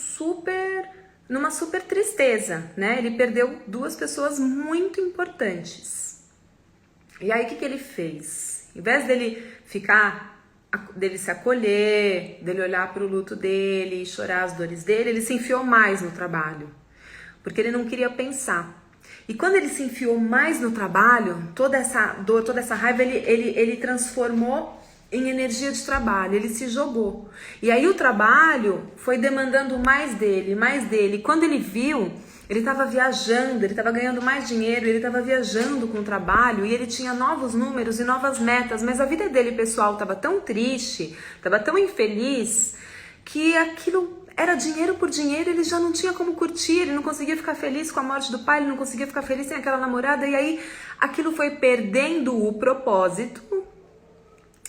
super tristeza, né? Ele perdeu 2 pessoas muito importantes. E aí, o que ele fez? Em vez dele se acolher, dele olhar para o luto dele, chorar as dores dele, ele se enfiou mais no trabalho, porque ele não queria pensar. E quando ele se enfiou mais no trabalho, toda essa dor, toda essa raiva, ele transformou em energia de trabalho, ele se jogou. E aí o trabalho foi demandando mais dele. Quando ele viu, Ele estava viajando, ele estava ganhando mais dinheiro, ele estava viajando com o trabalho e ele tinha novos números e novas metas, mas a vida dele pessoal estava tão triste, estava tão infeliz, que aquilo era dinheiro por dinheiro, ele já não tinha como curtir, ele não conseguia ficar feliz com a morte do pai, ele não conseguia ficar feliz sem aquela namorada, e aí aquilo foi perdendo o propósito.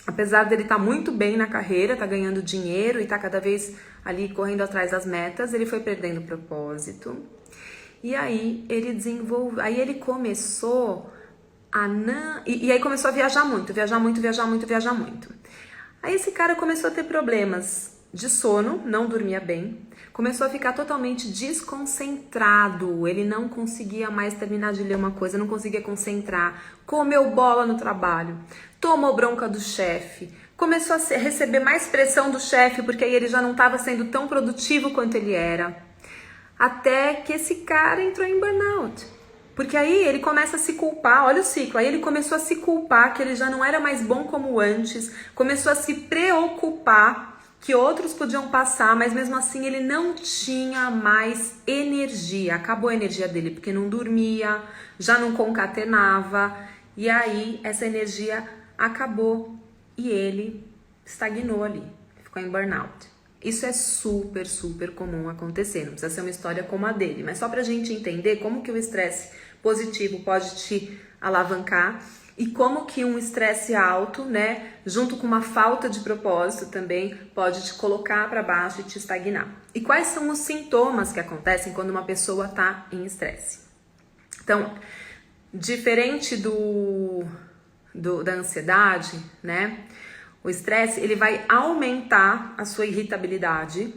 Apesar dele estar muito bem na carreira, tá ganhando dinheiro e tá cada vez ali correndo atrás das metas, ele foi perdendo o propósito. E aí ele desenvolveu, aí ele começou a e aí começou a viajar muito. Aí esse cara começou a ter problemas de sono, não dormia bem, começou a ficar totalmente desconcentrado, ele não conseguia mais terminar de ler uma coisa, não conseguia concentrar, comeu bola no trabalho, tomou bronca do chefe, começou a receber mais pressão do chefe, porque aí ele já não estava sendo tão produtivo quanto ele era. Até que esse cara entrou em burnout. Porque aí ele começa a se culpar, olha o ciclo, aí ele começou a se culpar que ele já não era mais bom como antes, começou a se preocupar que outros podiam passar, mas mesmo assim ele não tinha mais energia, acabou a energia dele, porque não dormia, já não concatenava, e aí essa energia acabou e ele estagnou ali, ficou em burnout. Isso é super, super comum acontecer, não precisa ser uma história como a dele, mas só pra gente entender como que o estresse positivo pode te alavancar e como que um estresse alto, né, junto com uma falta de propósito também, pode te colocar para baixo e te estagnar. E quais são os sintomas que acontecem quando uma pessoa tá em estresse? Então, diferente da ansiedade, né, o estresse, ele vai aumentar a sua irritabilidade.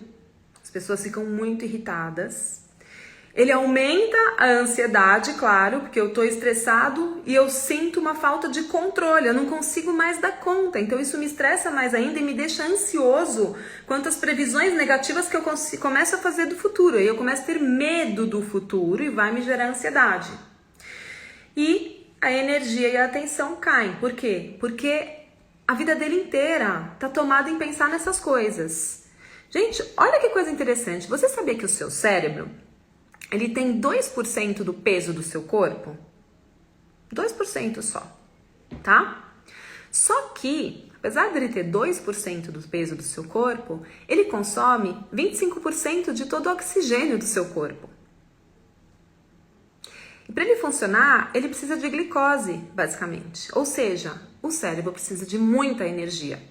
As pessoas ficam muito irritadas. Ele aumenta a ansiedade, claro, porque eu tô estressado e eu sinto uma falta de controle. Eu não consigo mais dar conta. Então isso me estressa mais ainda e me deixa ansioso quanto às previsões negativas que eu começo a fazer do futuro. E eu começo a ter medo do futuro e vai me gerar ansiedade. E a energia e a atenção caem. Por quê? Porque a vida dele inteira tá tomada em pensar nessas coisas. Gente, olha que coisa interessante. Você sabia que o seu cérebro, ele tem 2% do peso do seu corpo? 2% só, tá? Só que, apesar dele ter 2% do peso do seu corpo, ele consome 25% de todo o oxigênio do seu corpo. E para ele funcionar, ele precisa de glicose, basicamente. Ou seja, o cérebro precisa de muita energia.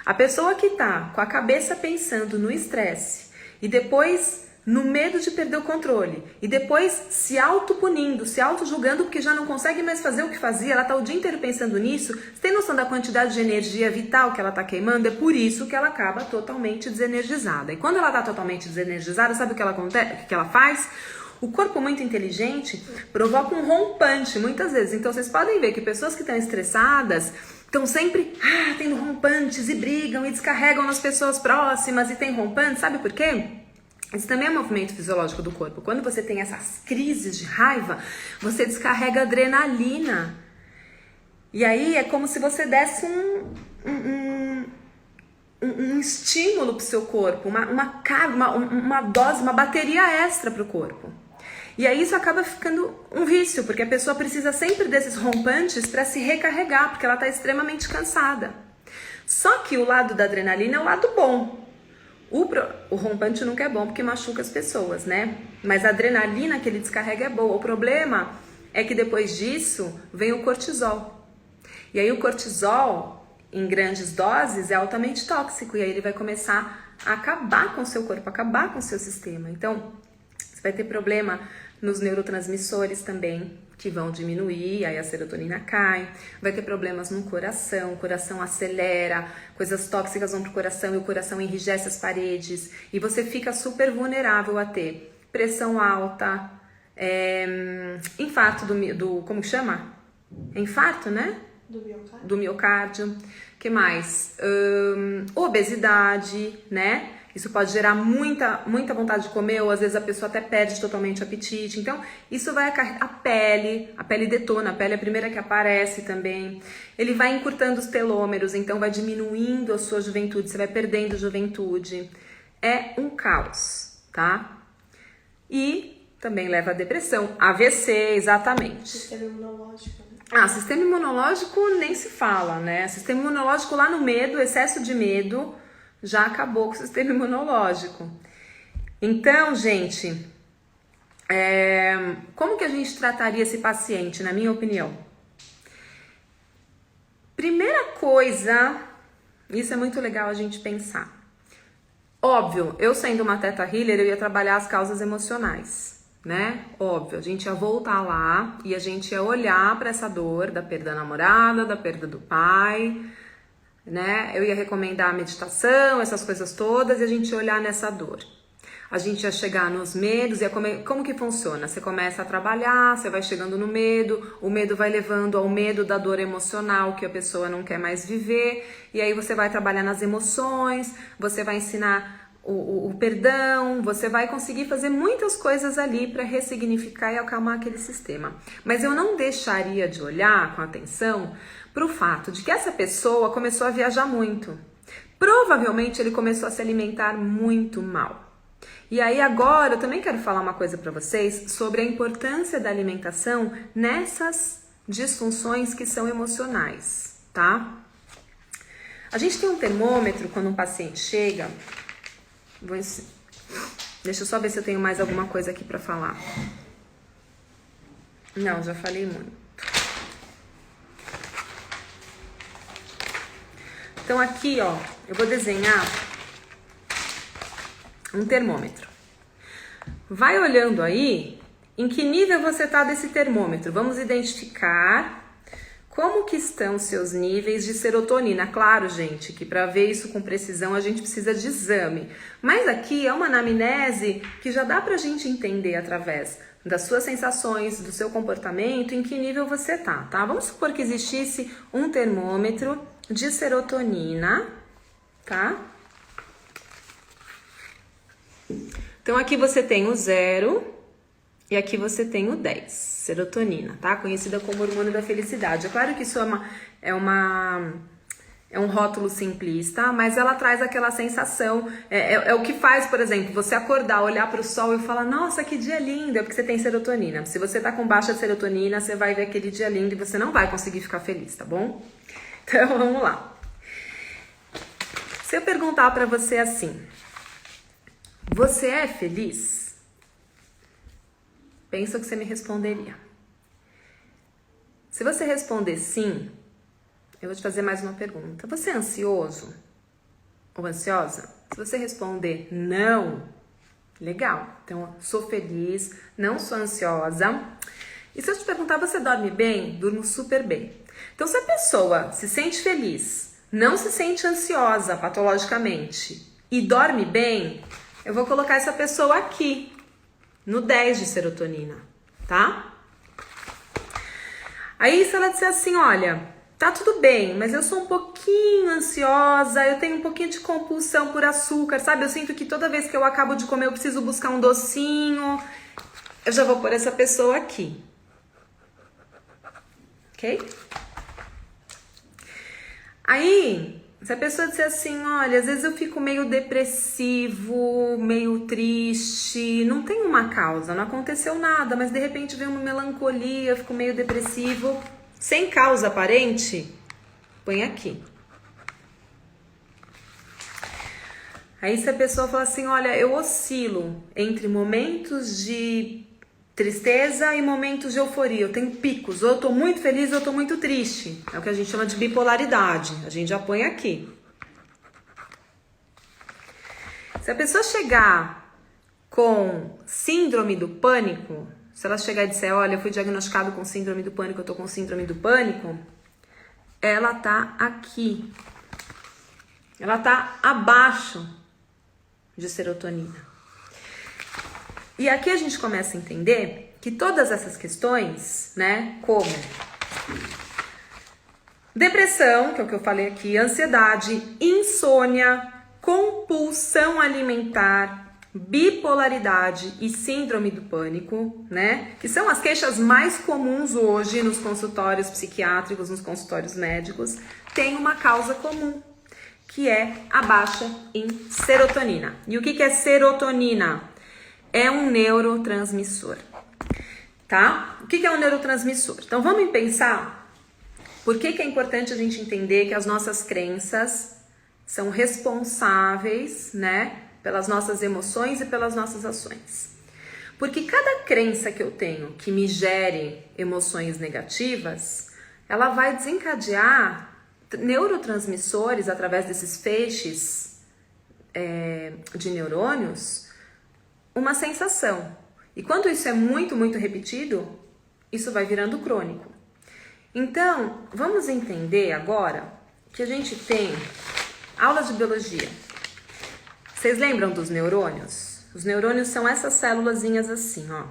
A pessoa que tá com a cabeça pensando no estresse e depois no medo de perder o controle e depois se auto-punindo, se auto-julgando porque já não consegue mais fazer o que fazia, ela tá o dia inteiro pensando nisso, você tem noção da quantidade de energia vital que ela tá queimando? É por isso que ela acaba totalmente desenergizada. E quando ela tá totalmente desenergizada, sabe o que ela faz? O corpo muito inteligente provoca um rompante muitas vezes. Então vocês podem ver que pessoas que estão estressadas estão sempre tendo rompantes e brigam e descarregam nas pessoas próximas e tem rompantes. Sabe por quê? Isso também é um movimento fisiológico do corpo. Quando você tem essas crises de raiva, você descarrega adrenalina. E aí é como se você desse um estímulo pro seu corpo, uma carga, uma dose, uma bateria extra pro corpo. E aí isso acaba ficando um vício, porque a pessoa precisa sempre desses rompantes para se recarregar, porque ela tá extremamente cansada. Só que o lado da adrenalina é o lado bom. O rompante nunca é bom porque machuca as pessoas, né? Mas a adrenalina que ele descarrega é boa. O problema é que depois disso vem o cortisol. E aí o cortisol, em grandes doses, é altamente tóxico. E aí ele vai começar a acabar com o seu corpo, acabar com o seu sistema. Então, você vai ter problema nos neurotransmissores também, que vão diminuir, aí a serotonina cai, vai ter problemas no coração, o coração acelera, coisas tóxicas vão pro coração e o coração enrijece as paredes, e você fica super vulnerável a ter pressão alta, infarto como que chama? É infarto, né? Do miocárdio. Que mais? Obesidade, né? Isso pode gerar muita vontade de comer, ou às vezes a pessoa até perde totalmente o apetite. Então, isso vai acarretar a pele detona, a pele é a primeira que aparece também. Ele vai encurtando os telômeros, então vai diminuindo a sua juventude, você vai perdendo juventude. É um caos, tá? E também leva à depressão. AVC, exatamente. Sistema imunológico, né? Sistema imunológico nem se fala, né? Sistema imunológico lá no medo, excesso de medo, já acabou com o sistema imunológico. Então, gente, como que a gente trataria esse paciente, na minha opinião? Primeira coisa, isso é muito legal a gente pensar. Óbvio, eu sendo uma Theta Healer, eu ia trabalhar as causas emocionais, né? Óbvio, a gente ia voltar lá e a gente ia olhar para essa dor da perda da namorada, da perda do pai, né? Eu ia recomendar a meditação, essas coisas todas, e a gente ia olhar nessa dor. A gente ia chegar nos medos, como que funciona? Você começa a trabalhar, você vai chegando no medo, o medo vai levando ao medo da dor emocional que a pessoa não quer mais viver, e aí você vai trabalhar nas emoções, você vai ensinar o perdão, você vai conseguir fazer muitas coisas ali para ressignificar e acalmar aquele sistema. Mas eu não deixaria de olhar com atenção para o fato de que essa pessoa começou a viajar muito. Provavelmente ele começou a se alimentar muito mal. E aí agora eu também quero falar uma coisa para vocês sobre a importância da alimentação nessas disfunções que são emocionais, tá? A gente tem um termômetro quando um paciente chega. Deixa eu só ver se eu tenho mais alguma coisa aqui para falar. Não, já falei muito. Então aqui, ó, eu vou desenhar um termômetro. Vai olhando aí em que nível você tá desse termômetro. Vamos identificar como que estão seus níveis de serotonina. Claro, gente, que para ver isso com precisão a gente precisa de exame. Mas aqui é uma anamnese que já dá pra gente entender através das suas sensações, do seu comportamento, em que nível você tá? Vamos supor que existisse um termômetro de serotonina, tá? Então aqui você tem o 0 e aqui você tem o 10, serotonina, tá? Conhecida como hormônio da felicidade. É claro que isso é um rótulo simplista, mas ela traz aquela sensação, é o que faz, por exemplo, você acordar, olhar para o sol e falar, nossa, que dia lindo, é porque você tem serotonina. Se você tá com baixa serotonina, você vai ver aquele dia lindo e você não vai conseguir ficar feliz, tá bom? Então vamos lá. Se eu perguntar para você assim, você é feliz? Pensa o que você me responderia. Se você responder sim, eu vou te fazer mais uma pergunta. Você é ansioso ou ansiosa? Se você responder não, legal. Então, sou feliz, não sou ansiosa. E se eu te perguntar, você dorme bem? Durmo super bem. Então, se a pessoa se sente feliz, não se sente ansiosa patologicamente e dorme bem, eu vou colocar essa pessoa aqui, no 10 de serotonina, tá? Aí, se ela disser assim, olha, tá tudo bem, mas eu sou um pouquinho ansiosa, eu tenho um pouquinho de compulsão por açúcar, sabe? Eu sinto que toda vez que eu acabo de comer eu preciso buscar um docinho. Eu já vou pôr essa pessoa aqui. Ok? Aí, se a pessoa disser assim, olha, às vezes eu fico meio depressivo, meio triste, não tem uma causa, não aconteceu nada, mas de repente vem uma melancolia, eu fico meio depressivo, sem causa aparente, põe aqui. Aí se a pessoa fala assim, olha, eu oscilo entre momentos de tristeza e momentos de euforia, eu tenho picos, ou eu tô muito feliz ou eu tô muito triste, é o que a gente chama de bipolaridade, a gente já põe aqui. Se a pessoa chegar com síndrome do pânico, se ela chegar e disser, olha, eu fui diagnosticado com síndrome do pânico, eu tô com síndrome do pânico, ela tá aqui, ela tá abaixo de serotonina. E aqui a gente começa a entender que todas essas questões, né, como depressão, que é o que eu falei aqui, ansiedade, insônia, compulsão alimentar, bipolaridade e síndrome do pânico, né, que são as queixas mais comuns hoje nos consultórios psiquiátricos, nos consultórios médicos, tem uma causa comum, que é a baixa em serotonina. E o que é serotonina? é um neurotransmissor, tá? O que é um neurotransmissor? Então vamos pensar por que é importante a gente entender que as nossas crenças são responsáveis, né, pelas nossas emoções e pelas nossas ações. Porque cada crença que eu tenho que me gere emoções negativas, ela vai desencadear neurotransmissores através desses feixes de neurônios, uma sensação. E quando isso é muito, muito repetido, isso vai virando crônico. Então, vamos entender agora que a gente tem aula de biologia. Vocês lembram dos neurônios? Os neurônios são essas célulazinhas assim, ó.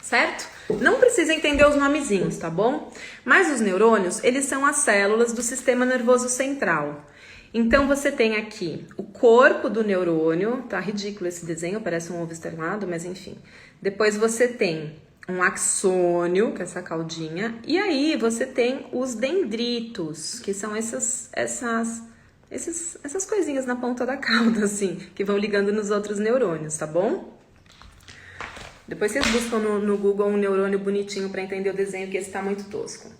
Certo? Não precisa entender os nomezinhos, tá bom? Mas os neurônios, eles são as células do sistema nervoso central. Então, você tem aqui o corpo do neurônio, tá ridículo esse desenho, parece um ovo externado, mas enfim. Depois você tem um axônio, que é essa caudinha, e aí você tem os dendritos, que são essas coisinhas na ponta da cauda, assim, que vão ligando nos outros neurônios, tá bom? Depois vocês buscam no Google um neurônio bonitinho para entender o desenho, que esse tá muito tosco.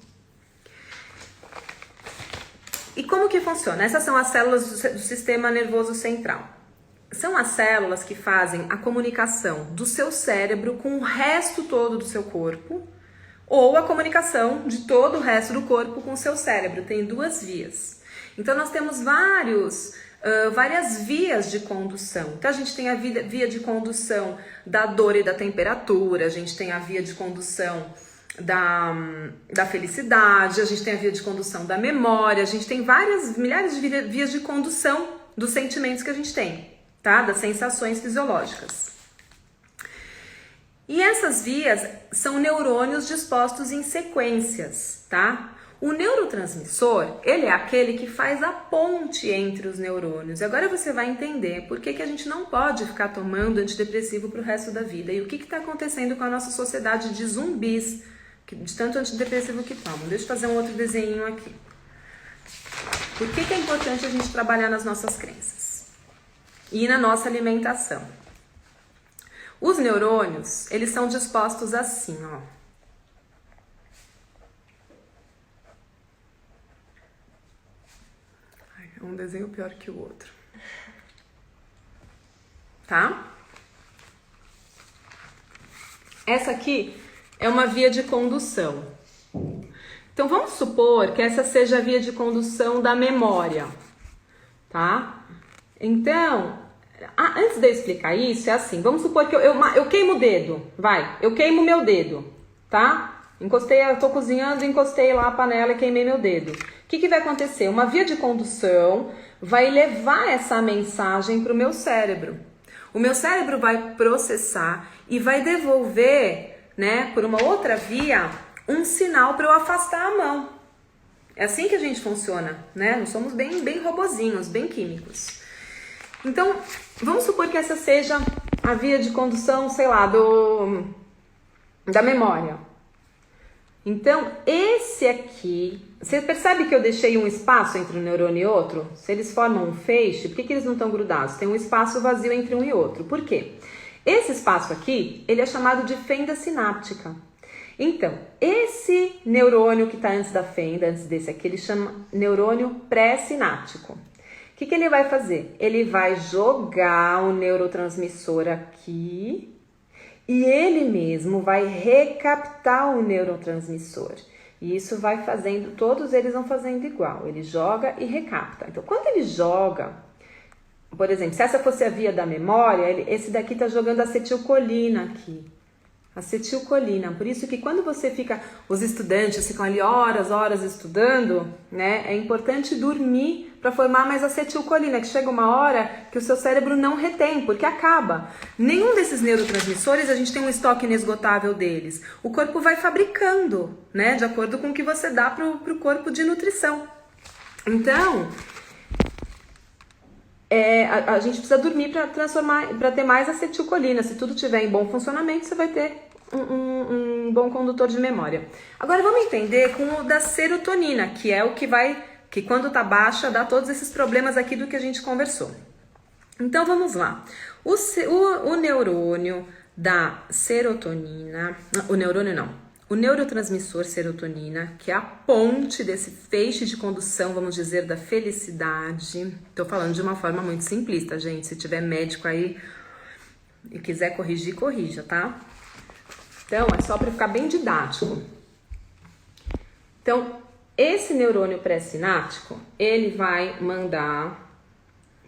E como que funciona? Essas são as células do sistema nervoso central. São as células que fazem a comunicação do seu cérebro com o resto todo do seu corpo, ou a comunicação de todo o resto do corpo com o seu cérebro. Tem duas vias. Então, nós temos várias vias de condução. Então, a gente tem a via de condução da dor e da temperatura, a gente tem a via de condução da felicidade, a gente tem a via de condução da memória, a gente tem milhares de vias de condução dos sentimentos que a gente tem, tá? Das sensações fisiológicas. E essas vias são neurônios dispostos em sequências, tá? O neurotransmissor, ele é aquele que faz a ponte entre os neurônios. E agora você vai entender por que a gente não pode ficar tomando antidepressivo pro resto da vida. E o que está acontecendo com a nossa sociedade de zumbis, de tanto antidepressivo que tomam. Deixa eu fazer um outro desenho aqui. Por que é importante a gente trabalhar nas nossas crenças? E na nossa alimentação. Os neurônios, eles são dispostos assim, ó. É um desenho pior que o outro. Tá? Essa aqui é uma via de condução. Então, vamos supor que essa seja a via de condução da memória, tá? Então, antes de eu explicar isso, é assim, vamos supor que eu queimo o dedo, eu queimo meu dedo, tá? Eu tô cozinhando, encostei lá a panela e queimei meu dedo. O que vai acontecer? Uma via de condução vai levar essa mensagem para o meu cérebro. O meu cérebro vai processar e vai devolver, né, por uma outra via, um sinal para eu afastar a mão. É assim que a gente funciona, né? Nós somos bem robozinhos, bem químicos. Então, vamos supor que essa seja a via de condução, sei lá, da memória. Então, esse aqui, você percebe que eu deixei um espaço entre um neurônio e outro? Se eles formam um feixe, por que eles não estão grudados? Tem um espaço vazio entre um e outro. Por quê? Esse espaço aqui, ele é chamado de fenda sináptica. Então, esse neurônio que está antes da fenda, antes desse aqui, ele chama neurônio pré-sináptico. O que ele vai fazer? Ele vai jogar o neurotransmissor aqui e ele mesmo vai recaptar o neurotransmissor. E isso vai fazendo, todos eles vão fazendo igual. Ele joga e recapta. Então, quando ele joga, por exemplo, se essa fosse a via da memória, esse daqui está jogando acetilcolina aqui. Acetilcolina. Por isso que quando os estudantes ficam ali horas estudando, né? É importante dormir para formar mais acetilcolina, que chega uma hora que o seu cérebro não retém, porque acaba. Nenhum desses neurotransmissores, a gente tem um estoque inesgotável deles. O corpo vai fabricando, né? De acordo com o que você dá pro corpo de nutrição. Então, a gente precisa dormir para ter mais acetilcolina. Se tudo estiver em bom funcionamento, você vai ter um bom condutor de memória. Agora vamos entender com o da serotonina, que é o que vai que quando tá baixa dá todos esses problemas aqui do que a gente conversou. Então vamos lá. O neurônio da serotonina, o neurônio não, o neurotransmissor serotonina, que é a ponte desse feixe de condução, vamos dizer, da felicidade. Tô falando de uma forma muito simplista, gente. Se tiver médico aí e quiser corrigir, corrija, tá? Então, é só para ficar bem didático. Então, esse neurônio pré-sináptico, ele vai mandar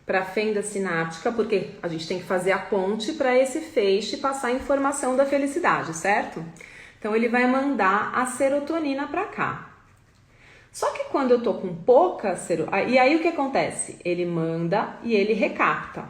para a fenda sináptica, porque a gente tem que fazer a ponte para esse feixe passar a informação da felicidade, certo? Então, ele vai mandar a serotonina para cá. Só que quando eu tô com pouca serotonina... E aí, o que acontece? Ele manda e ele recapta.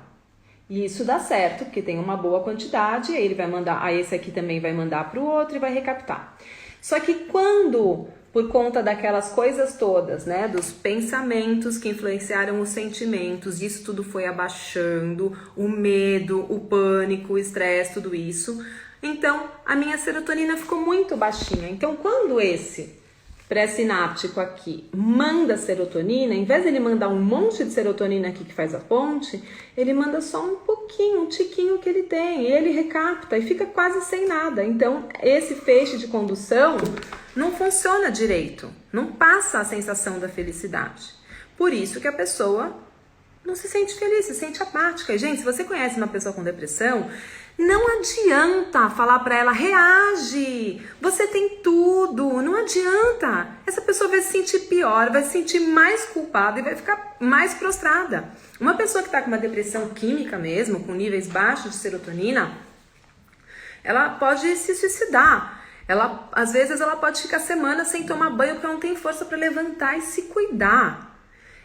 E isso dá certo, porque tem uma boa quantidade, aí ele vai mandar... Aí esse aqui também vai mandar para o outro e vai recaptar. Só que quando... Por conta daquelas coisas todas, né? Dos pensamentos que influenciaram os sentimentos, isso tudo foi abaixando, o medo, o pânico, o estresse, tudo isso. Então, a minha serotonina ficou muito baixinha. Então, quando esse pré-sináptico aqui manda serotonina, em vez de ele mandar um monte de serotonina aqui que faz a ponte, ele manda só um pouquinho, um tiquinho que ele tem, e ele recapta e fica quase sem nada. Então, esse feixe de condução não funciona direito, não passa a sensação da felicidade. Por isso que a pessoa não se sente feliz, se sente apática. E, gente, se você conhece uma pessoa com depressão, não adianta falar para ela, reage, você tem tudo, não adianta. Essa pessoa vai se sentir pior, vai se sentir mais culpada e vai ficar mais prostrada. Uma pessoa que está com uma depressão química mesmo, com níveis baixos de serotonina, ela pode se suicidar. Às vezes ela pode ficar semanas sem tomar banho porque não tem força para levantar e se cuidar.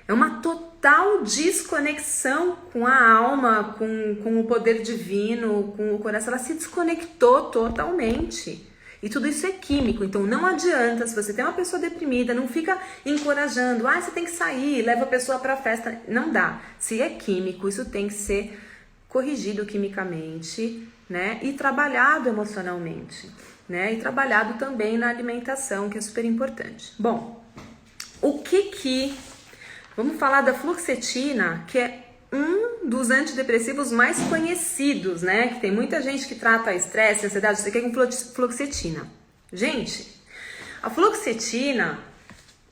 É uma total desconexão com a alma, com o poder divino, com o coração. Ela se desconectou totalmente. E tudo isso é químico. Então não adianta, se você tem uma pessoa deprimida, não fica encorajando. Você tem que sair, leva a pessoa para a festa. Não dá. Se é químico, isso tem que ser corrigido quimicamente, né? E trabalhado emocionalmente, né? E trabalhado também na alimentação, que é super importante. Bom, vamos falar da fluoxetina, que é um dos antidepressivos mais conhecidos, né? Que tem muita gente que trata estresse, ansiedade, isso aqui é com fluoxetina. Gente, a fluoxetina,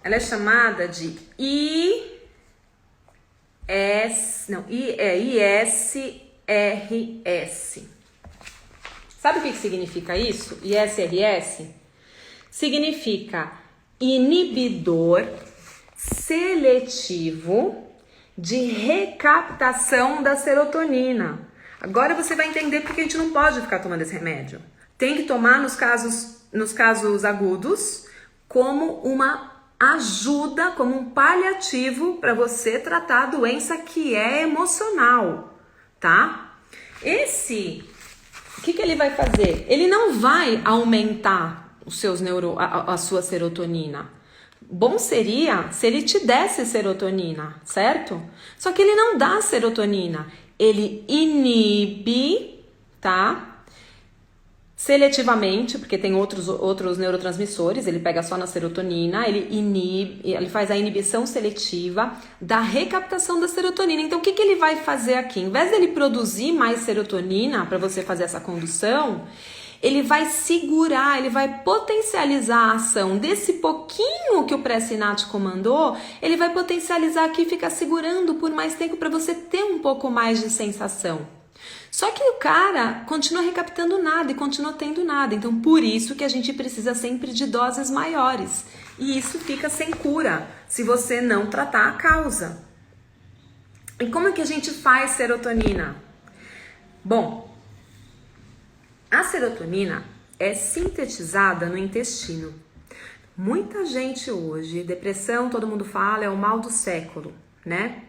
ela é chamada de ISRS. Sabe o que significa isso? ISRS? Significa inibidor seletivo de recaptação da serotonina. Agora você vai entender porque a gente não pode ficar tomando esse remédio. Tem que tomar nos casos agudos como uma ajuda, como um paliativo para você tratar a doença que é emocional, tá? O que ele vai fazer? Ele não vai aumentar a sua serotonina. Bom seria se ele te desse serotonina, certo? Só que ele não dá serotonina. Ele inibe, tá? Seletivamente, porque tem outros neurotransmissores, ele pega só na serotonina, ele faz a inibição seletiva da recaptação da serotonina. Então, o que ele vai fazer aqui? Em vez dele produzir mais serotonina para você fazer essa condução, ele vai segurar, ele vai potencializar a ação desse pouquinho que o pré-sináptico mandou, ele vai potencializar aqui e ficar segurando por mais tempo para você ter um pouco mais de sensação. Só que o cara continua recaptando nada e continua tendo nada. Então, por isso que a gente precisa sempre de doses maiores. E isso fica sem cura, se você não tratar a causa. E como é que a gente faz serotonina? Bom, a serotonina é sintetizada no intestino. Muita gente hoje, depressão, todo mundo fala, é o mal do século, né?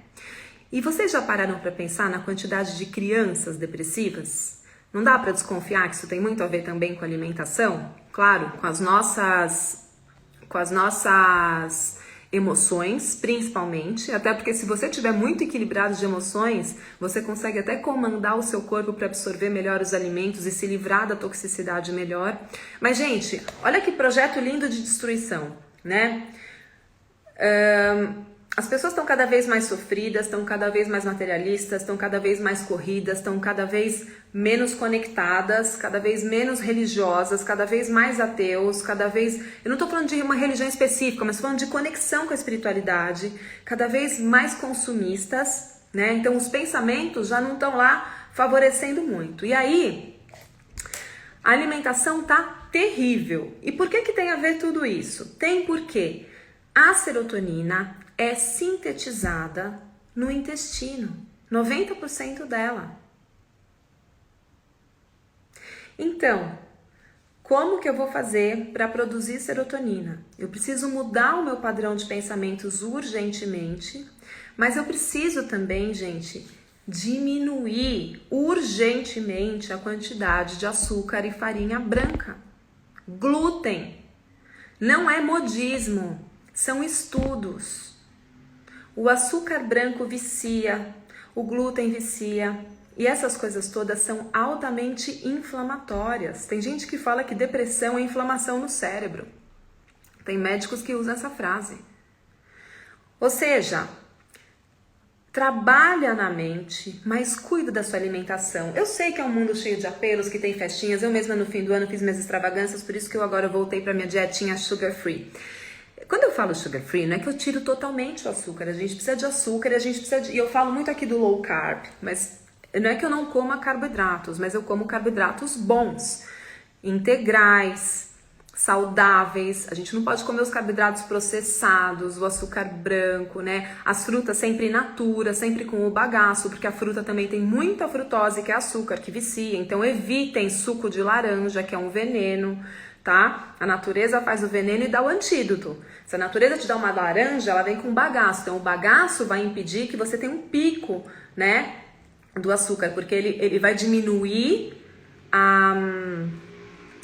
E vocês já pararam para pensar na quantidade de crianças depressivas? Não dá para desconfiar que isso tem muito a ver também com a alimentação? Claro, com as nossas emoções, principalmente. Até porque se você estiver muito equilibrado de emoções, você consegue até comandar o seu corpo para absorver melhor os alimentos e se livrar da toxicidade melhor. Mas, gente, olha que projeto lindo de destruição, né? As pessoas estão cada vez mais sofridas, estão cada vez mais materialistas, estão cada vez mais corridas, estão cada vez menos conectadas, cada vez menos religiosas, cada vez mais ateus, cada vez... Eu não estou falando de uma religião específica, mas falando de conexão com a espiritualidade, cada vez mais consumistas, né? Então os pensamentos já não estão lá favorecendo muito. E aí, a alimentação tá terrível. E por que tem a ver tudo isso? Tem porque a serotonina é sintetizada no intestino, 90% dela. Então, como que eu vou fazer para produzir serotonina? Eu preciso mudar o meu padrão de pensamentos urgentemente, mas eu preciso também, gente, diminuir urgentemente a quantidade de açúcar e farinha branca. Glúten não é modismo, são estudos. O açúcar branco vicia, o glúten vicia, e essas coisas todas são altamente inflamatórias. Tem gente que fala que depressão é inflamação no cérebro. Tem médicos que usam essa frase. Ou seja, trabalha na mente, mas cuida da sua alimentação. Eu sei que é um mundo cheio de apelos, que tem festinhas. Eu mesma no fim do ano fiz minhas extravagâncias, por isso que eu agora voltei para minha dietinha sugar free. Quando eu falo sugar free, não é que eu tiro totalmente o açúcar. A gente precisa de açúcar e a gente precisa de... E eu falo muito aqui do low carb, mas não é que eu não coma carboidratos, mas eu como carboidratos bons, integrais, saudáveis. A gente não pode comer os carboidratos processados, o açúcar branco, né? As frutas sempre in natura, sempre com o bagaço, porque a fruta também tem muita frutose, que é açúcar, que vicia. Então evitem suco de laranja, que é um veneno, tá? A natureza faz o veneno e dá o antídoto. Se a natureza te dá uma laranja, ela vem com bagaço. Então o bagaço vai impedir que você tenha um pico, né, do açúcar, porque ele vai diminuir a...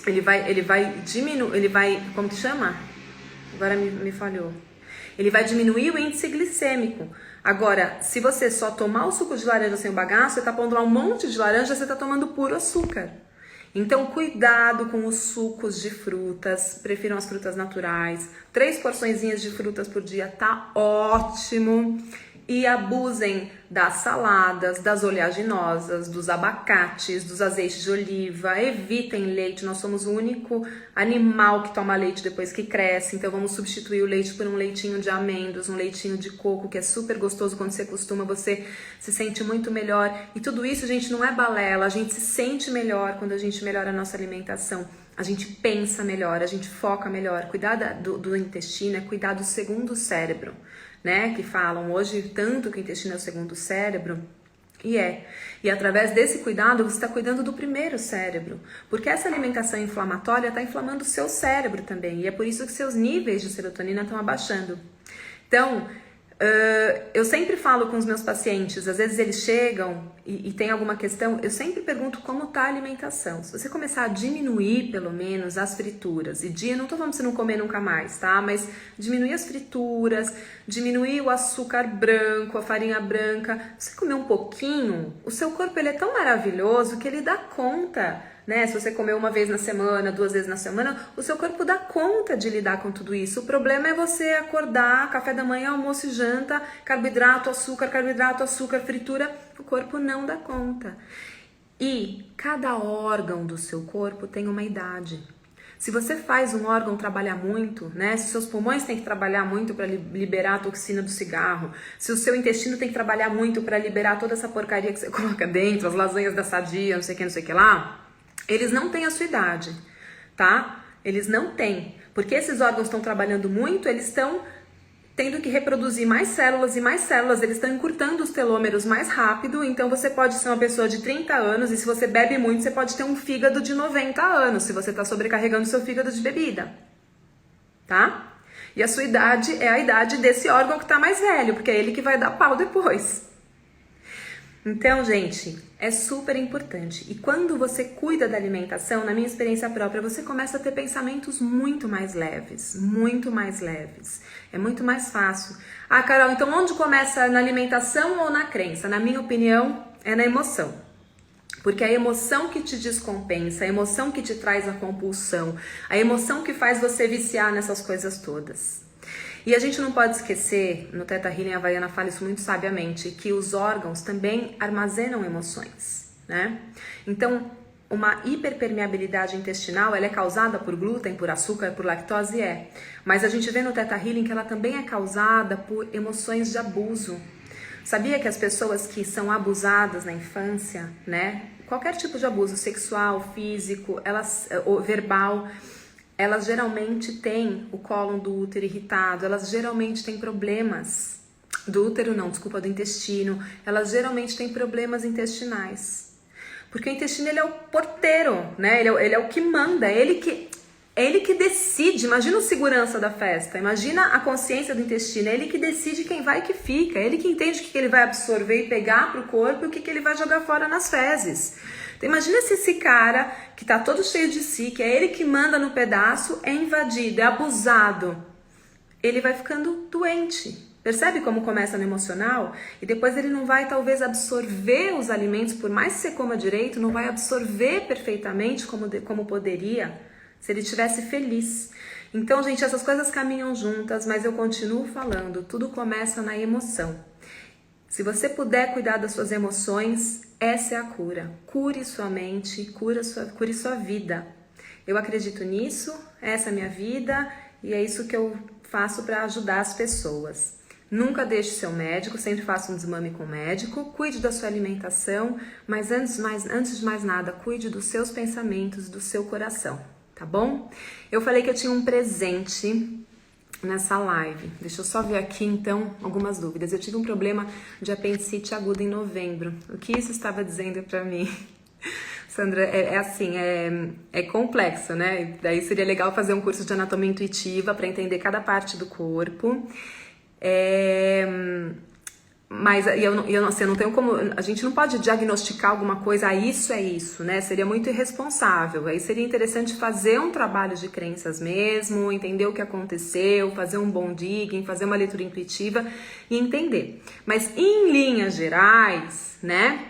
Ele vai, como que chama? Agora me falhou. Ele vai diminuir o índice glicêmico. Agora, se você só tomar o suco de laranja sem o bagaço, você tá pondo lá um monte de laranja, você tá tomando puro açúcar. Então, cuidado com os sucos de frutas, prefiram as frutas naturais. 3 porçõezinhas de frutas por dia tá ótimo. E abusem das saladas, das oleaginosas, dos abacates, dos azeites de oliva. Evitem leite, nós somos o único animal que toma leite depois que cresce. Então vamos substituir o leite por um leitinho de amêndoas, um leitinho de coco, que é super gostoso. Quando você costuma, você se sente muito melhor. E tudo isso, gente, não é balela. A gente se sente melhor quando a gente melhora a nossa alimentação. A gente pensa melhor, a gente foca melhor. Cuidar do intestino é cuidar do segundo cérebro, né? Que falam hoje tanto que o intestino é o segundo cérebro. E através desse cuidado, você está cuidando do primeiro cérebro. Porque essa alimentação inflamatória está inflamando o seu cérebro também. E é por isso que seus níveis de serotonina estão abaixando. Então, eu sempre falo com os meus pacientes, às vezes eles chegam e tem alguma questão, eu sempre pergunto como está a alimentação. Se você começar a diminuir, pelo menos, as frituras, e não tô falando pra você não comer nunca mais, tá? Mas diminuir as frituras, diminuir o açúcar branco, a farinha branca. Se você comer um pouquinho, o seu corpo ele é tão maravilhoso que ele dá conta, né? Se você comer uma vez na semana, 2 vezes na semana, o seu corpo dá conta de lidar com tudo isso. O problema é você acordar, café da manhã, almoço e janta, carboidrato, açúcar, fritura. O corpo não dá conta. E cada órgão do seu corpo tem uma idade. Se você faz um órgão trabalhar muito, né? Se seus pulmões têm que trabalhar muito para liberar a toxina do cigarro, se o seu intestino tem que trabalhar muito para liberar toda essa porcaria que você coloca dentro, as lasanhas da Sadia, não sei o que lá, eles não têm a sua idade, tá? Eles não têm. Porque esses órgãos estão trabalhando muito, eles estão tendo que reproduzir mais células e mais células, eles estão encurtando os telômeros mais rápido, então você pode ser uma pessoa de 30 anos e se você bebe muito, você pode ter um fígado de 90 anos, se você está sobrecarregando seu fígado de bebida, tá? E a sua idade é a idade desse órgão que está mais velho, porque é ele que vai dar pau depois. Então, gente, é super importante. E quando você cuida da alimentação, na minha experiência própria, você começa a ter pensamentos muito mais leves, muito mais leves. É muito mais fácil. Ah, Carol, então onde começa? Na alimentação ou na crença? Na minha opinião, é na emoção. Porque a emoção que te descompensa, a emoção que te traz a compulsão, a emoção que faz você viciar nessas coisas todas. E a gente não pode esquecer, no Theta Healing a Havaiana fala isso muito sabiamente, que os órgãos também armazenam emoções, né? Então, uma hiperpermeabilidade intestinal, ela é causada por glúten, por açúcar, por lactose, mas a gente vê no Theta Healing que ela também é causada por emoções de abuso. Sabia que as pessoas que são abusadas na infância, né? Qualquer tipo de abuso sexual, físico, ou verbal, elas geralmente têm o cólon do útero irritado, elas geralmente têm problemas do útero, não, desculpa, do intestino, elas geralmente têm problemas intestinais. Porque o intestino, ele é o porteiro, né? Ele é o que manda, é ele que decide. Imagina o segurança da festa, imagina a consciência do intestino, é ele que decide quem vai e que fica, é ele que entende o que ele vai absorver e pegar para o corpo e o que ele vai jogar fora nas fezes. Então imagina se esse cara que tá todo cheio de si, que é ele que manda no pedaço, é invadido, é abusado. Ele vai ficando doente. Percebe como começa no emocional? E depois ele não vai talvez absorver os alimentos, por mais que você coma direito, não vai absorver perfeitamente como poderia se ele estivesse feliz. Então, gente, essas coisas caminham juntas, mas eu continuo falando, tudo começa na emoção. Se você puder cuidar das suas emoções, essa é a cura. Cure sua mente, cure sua vida. Eu acredito nisso, essa é a minha vida e é isso que eu faço para ajudar as pessoas. Nunca deixe seu médico, sempre faça um desmame com o médico, cuide da sua alimentação, mas antes de mais nada, cuide dos seus pensamentos, do seu coração, tá bom? Eu falei que eu tinha um presente nessa live. Deixa eu só ver aqui, então, algumas dúvidas. Eu tive um problema de apendicite aguda em novembro. O que isso estava dizendo pra mim? Sandra, é complexo, né? Daí seria legal fazer um curso de anatomia intuitiva para entender cada parte do corpo. Mas eu não tenho como, a gente não pode diagnosticar alguma coisa, isso é isso, né? Seria muito irresponsável. Aí seria interessante fazer um trabalho de crenças mesmo, entender o que aconteceu, fazer um bom digging, fazer uma leitura intuitiva e entender. Mas em linhas gerais, né?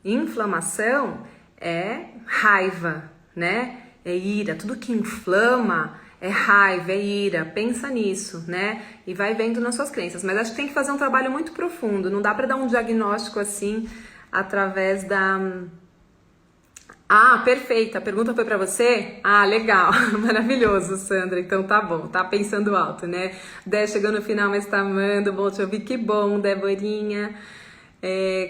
Inflamação é raiva, né? É ira, tudo que inflama é raiva, é ira, pensa nisso, né? E vai vendo nas suas crenças. Mas acho que tem que fazer um trabalho muito profundo. Não dá pra dar um diagnóstico assim, através da... Ah, perfeita. A pergunta foi pra você? Ah, legal. Maravilhoso, Sandra. Então tá bom. Tá pensando alto, né? Dé chegou no final, mas tá amando. Bom te ouvir. Que bom, Deborinha.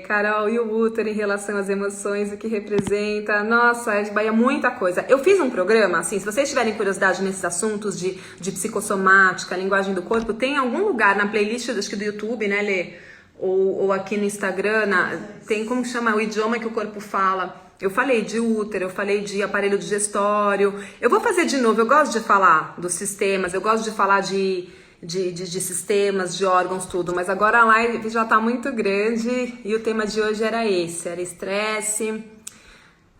Carol, e o útero em relação às emoções, o que representa? Nossa, é de Bahia, muita coisa. Eu fiz um programa, assim, se vocês tiverem curiosidade nesses assuntos de psicossomática, linguagem do corpo, tem algum lugar na playlist, acho que do YouTube, né, Lê? Ou aqui no Instagram, tem como que chama o idioma que o corpo fala. Eu falei de útero, eu falei de aparelho digestório. Eu vou fazer de novo, eu gosto de falar dos sistemas, eu gosto de falar de sistemas, de órgãos, tudo, mas agora a live já tá muito grande e o tema de hoje era estresse,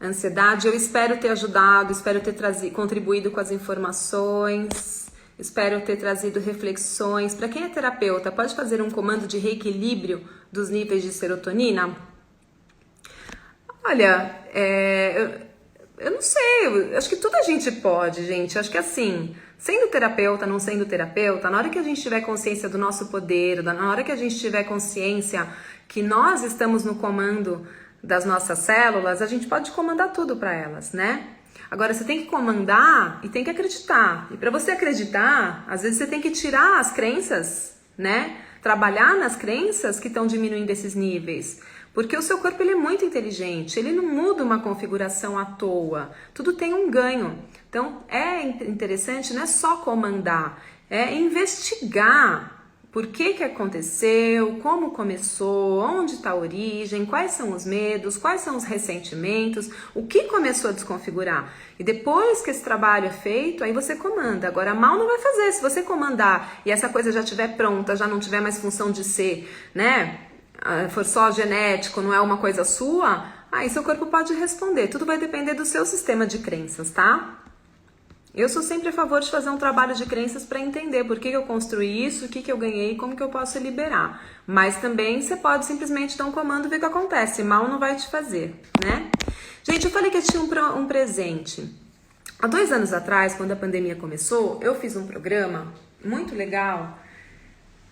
ansiedade. Eu espero ter ajudado, espero ter contribuído com as informações, espero ter trazido reflexões. Para quem é terapeuta, pode fazer um comando de reequilíbrio dos níveis de serotonina? Olha, eu não sei, eu acho que tudo a gente pode, gente. Acho que assim, sendo terapeuta, não sendo terapeuta, na hora que a gente tiver consciência do nosso poder, na hora que a gente tiver consciência que nós estamos no comando das nossas células, a gente pode comandar tudo para elas, né? Agora, você tem que comandar e tem que acreditar. E para você acreditar, às vezes você tem que tirar as crenças, né? Trabalhar nas crenças que estão diminuindo esses níveis. Porque o seu corpo, ele é muito inteligente, ele não muda uma configuração à toa, tudo tem um ganho. Então é interessante, não é só comandar, é investigar por que aconteceu, como começou, onde está a origem, quais são os medos, quais são os ressentimentos, o que começou a desconfigurar. E depois que esse trabalho é feito, aí você comanda. Agora, mal não vai fazer, se você comandar e essa coisa já estiver pronta, já não tiver mais função de ser, né? For só genético, não é uma coisa sua, aí seu corpo pode responder. Tudo vai depender do seu sistema de crenças, tá? Eu sou sempre a favor de fazer um trabalho de crenças para entender por que eu construí isso, o que eu ganhei, como que eu posso liberar. Mas também você pode simplesmente dar um comando e ver o que acontece. Mal não vai te fazer, né? Gente, eu falei que eu tinha um presente. Há 2 anos atrás, quando a pandemia começou, eu fiz um programa muito legal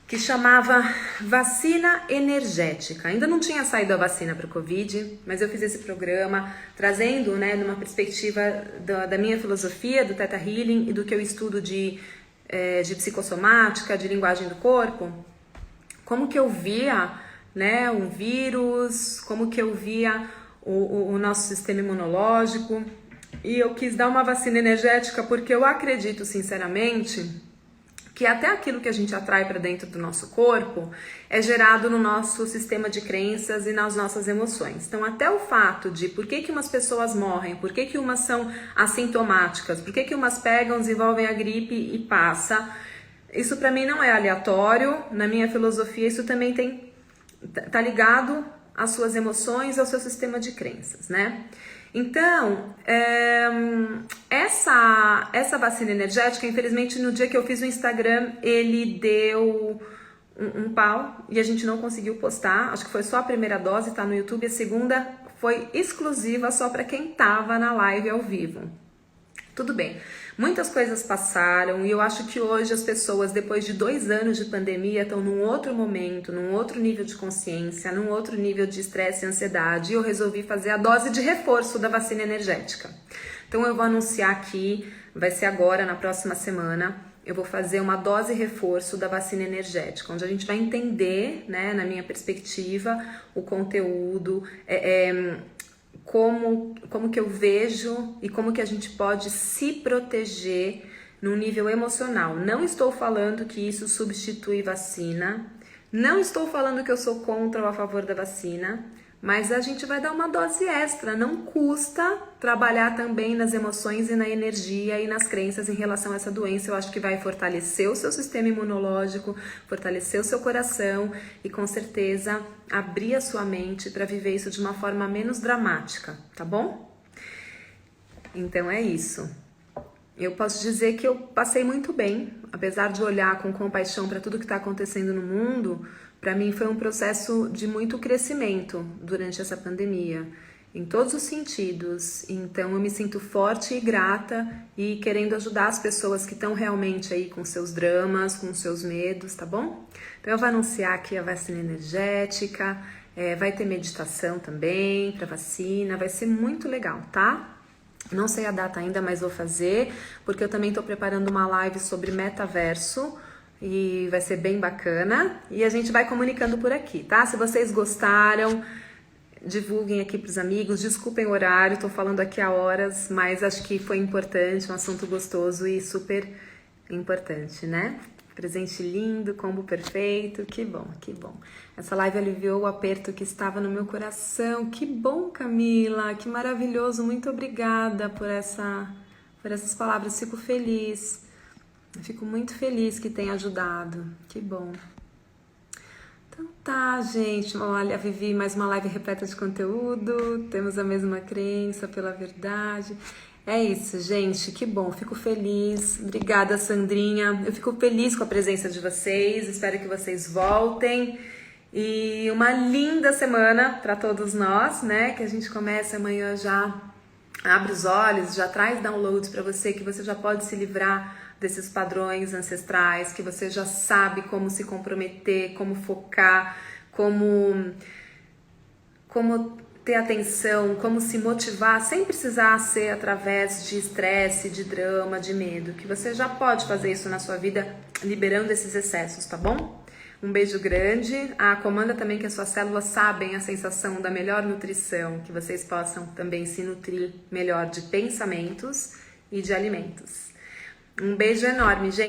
que chamava Vacina Energética. Ainda não tinha saído a vacina para o Covid, mas eu fiz esse programa trazendo, né, numa perspectiva da minha filosofia, do Theta Healing e do que eu estudo de psicossomática, de linguagem do corpo, como que eu via, né, um vírus, como que eu via o nosso sistema imunológico. E eu quis dar uma vacina energética porque eu acredito, sinceramente, que até aquilo que a gente atrai para dentro do nosso corpo é gerado no nosso sistema de crenças e nas nossas emoções. Então, até o fato de por que umas pessoas morrem, por que umas são assintomáticas, por que umas pegam, desenvolvem a gripe e passa, isso para mim não é aleatório. Na minha filosofia, isso também tá ligado às suas emoções, ao seu sistema de crenças, né? Então, essa vacina energética, infelizmente, no dia que eu fiz o Instagram, ele deu um pau e a gente não conseguiu postar. Acho que foi só a primeira dose, tá no YouTube. A segunda foi exclusiva só para quem tava na live ao vivo. Tudo bem, muitas coisas passaram e eu acho que hoje as pessoas, depois de 2 anos de pandemia, estão num outro momento, num outro nível de consciência, num outro nível de estresse e ansiedade, e eu resolvi fazer a dose de reforço da vacina energética. Então eu vou anunciar aqui, vai ser agora, na próxima semana, eu vou fazer uma dose reforço da vacina energética, onde a gente vai entender, né, na minha perspectiva, o conteúdo, como que eu vejo e como que a gente pode se proteger no nível emocional. Não estou falando que isso substitui vacina, não estou falando que eu sou contra ou a favor da vacina, mas a gente vai dar uma dose extra. Não custa trabalhar também nas emoções e na energia e nas crenças em relação a essa doença. Eu acho que vai fortalecer o seu sistema imunológico, fortalecer o seu coração e com certeza abrir a sua mente para viver isso de uma forma menos dramática, tá bom? Então é isso. Eu posso dizer que eu passei muito bem, apesar de olhar com compaixão para tudo que está acontecendo no mundo. Para mim foi um processo de muito crescimento durante essa pandemia, em todos os sentidos. Então eu me sinto forte e grata e querendo ajudar as pessoas que estão realmente aí com seus dramas, com seus medos, tá bom? Então eu vou anunciar aqui a vacina energética, vai ter meditação também para vacina, vai ser muito legal, tá? Não sei a data ainda, mas vou fazer, porque eu também estou preparando uma live sobre metaverso, e vai ser bem bacana, e a gente vai comunicando por aqui, tá? Se vocês gostaram, divulguem aqui pros amigos, desculpem o horário, tô falando aqui há horas, mas acho que foi importante, um assunto gostoso e super importante, né? Presente lindo, combo perfeito, que bom, que bom. Essa live aliviou o aperto que estava no meu coração, que bom, Camila, que maravilhoso, muito obrigada por essas palavras, fico feliz. Fico muito feliz que tenha ajudado, que bom. Então tá, gente, olha, Vivi, mais uma live repleta de conteúdo, temos a mesma crença pela verdade. É isso, gente, que bom, fico feliz. Obrigada, Sandrinha, eu fico feliz com a presença de vocês, espero que vocês voltem. E uma linda semana para todos nós, né, que a gente comece amanhã já, abre os olhos, já traz downloads para você, que você já pode se livrar desses padrões ancestrais, que você já sabe como se comprometer, como focar, como ter atenção, como se motivar, sem precisar ser através de estresse, de drama, de medo, que você já pode fazer isso na sua vida, liberando esses excessos, tá bom? Um beijo grande. Comanda também que as suas células sabem a sensação da melhor nutrição, que vocês possam também se nutrir melhor de pensamentos e de alimentos. Um beijo enorme, gente.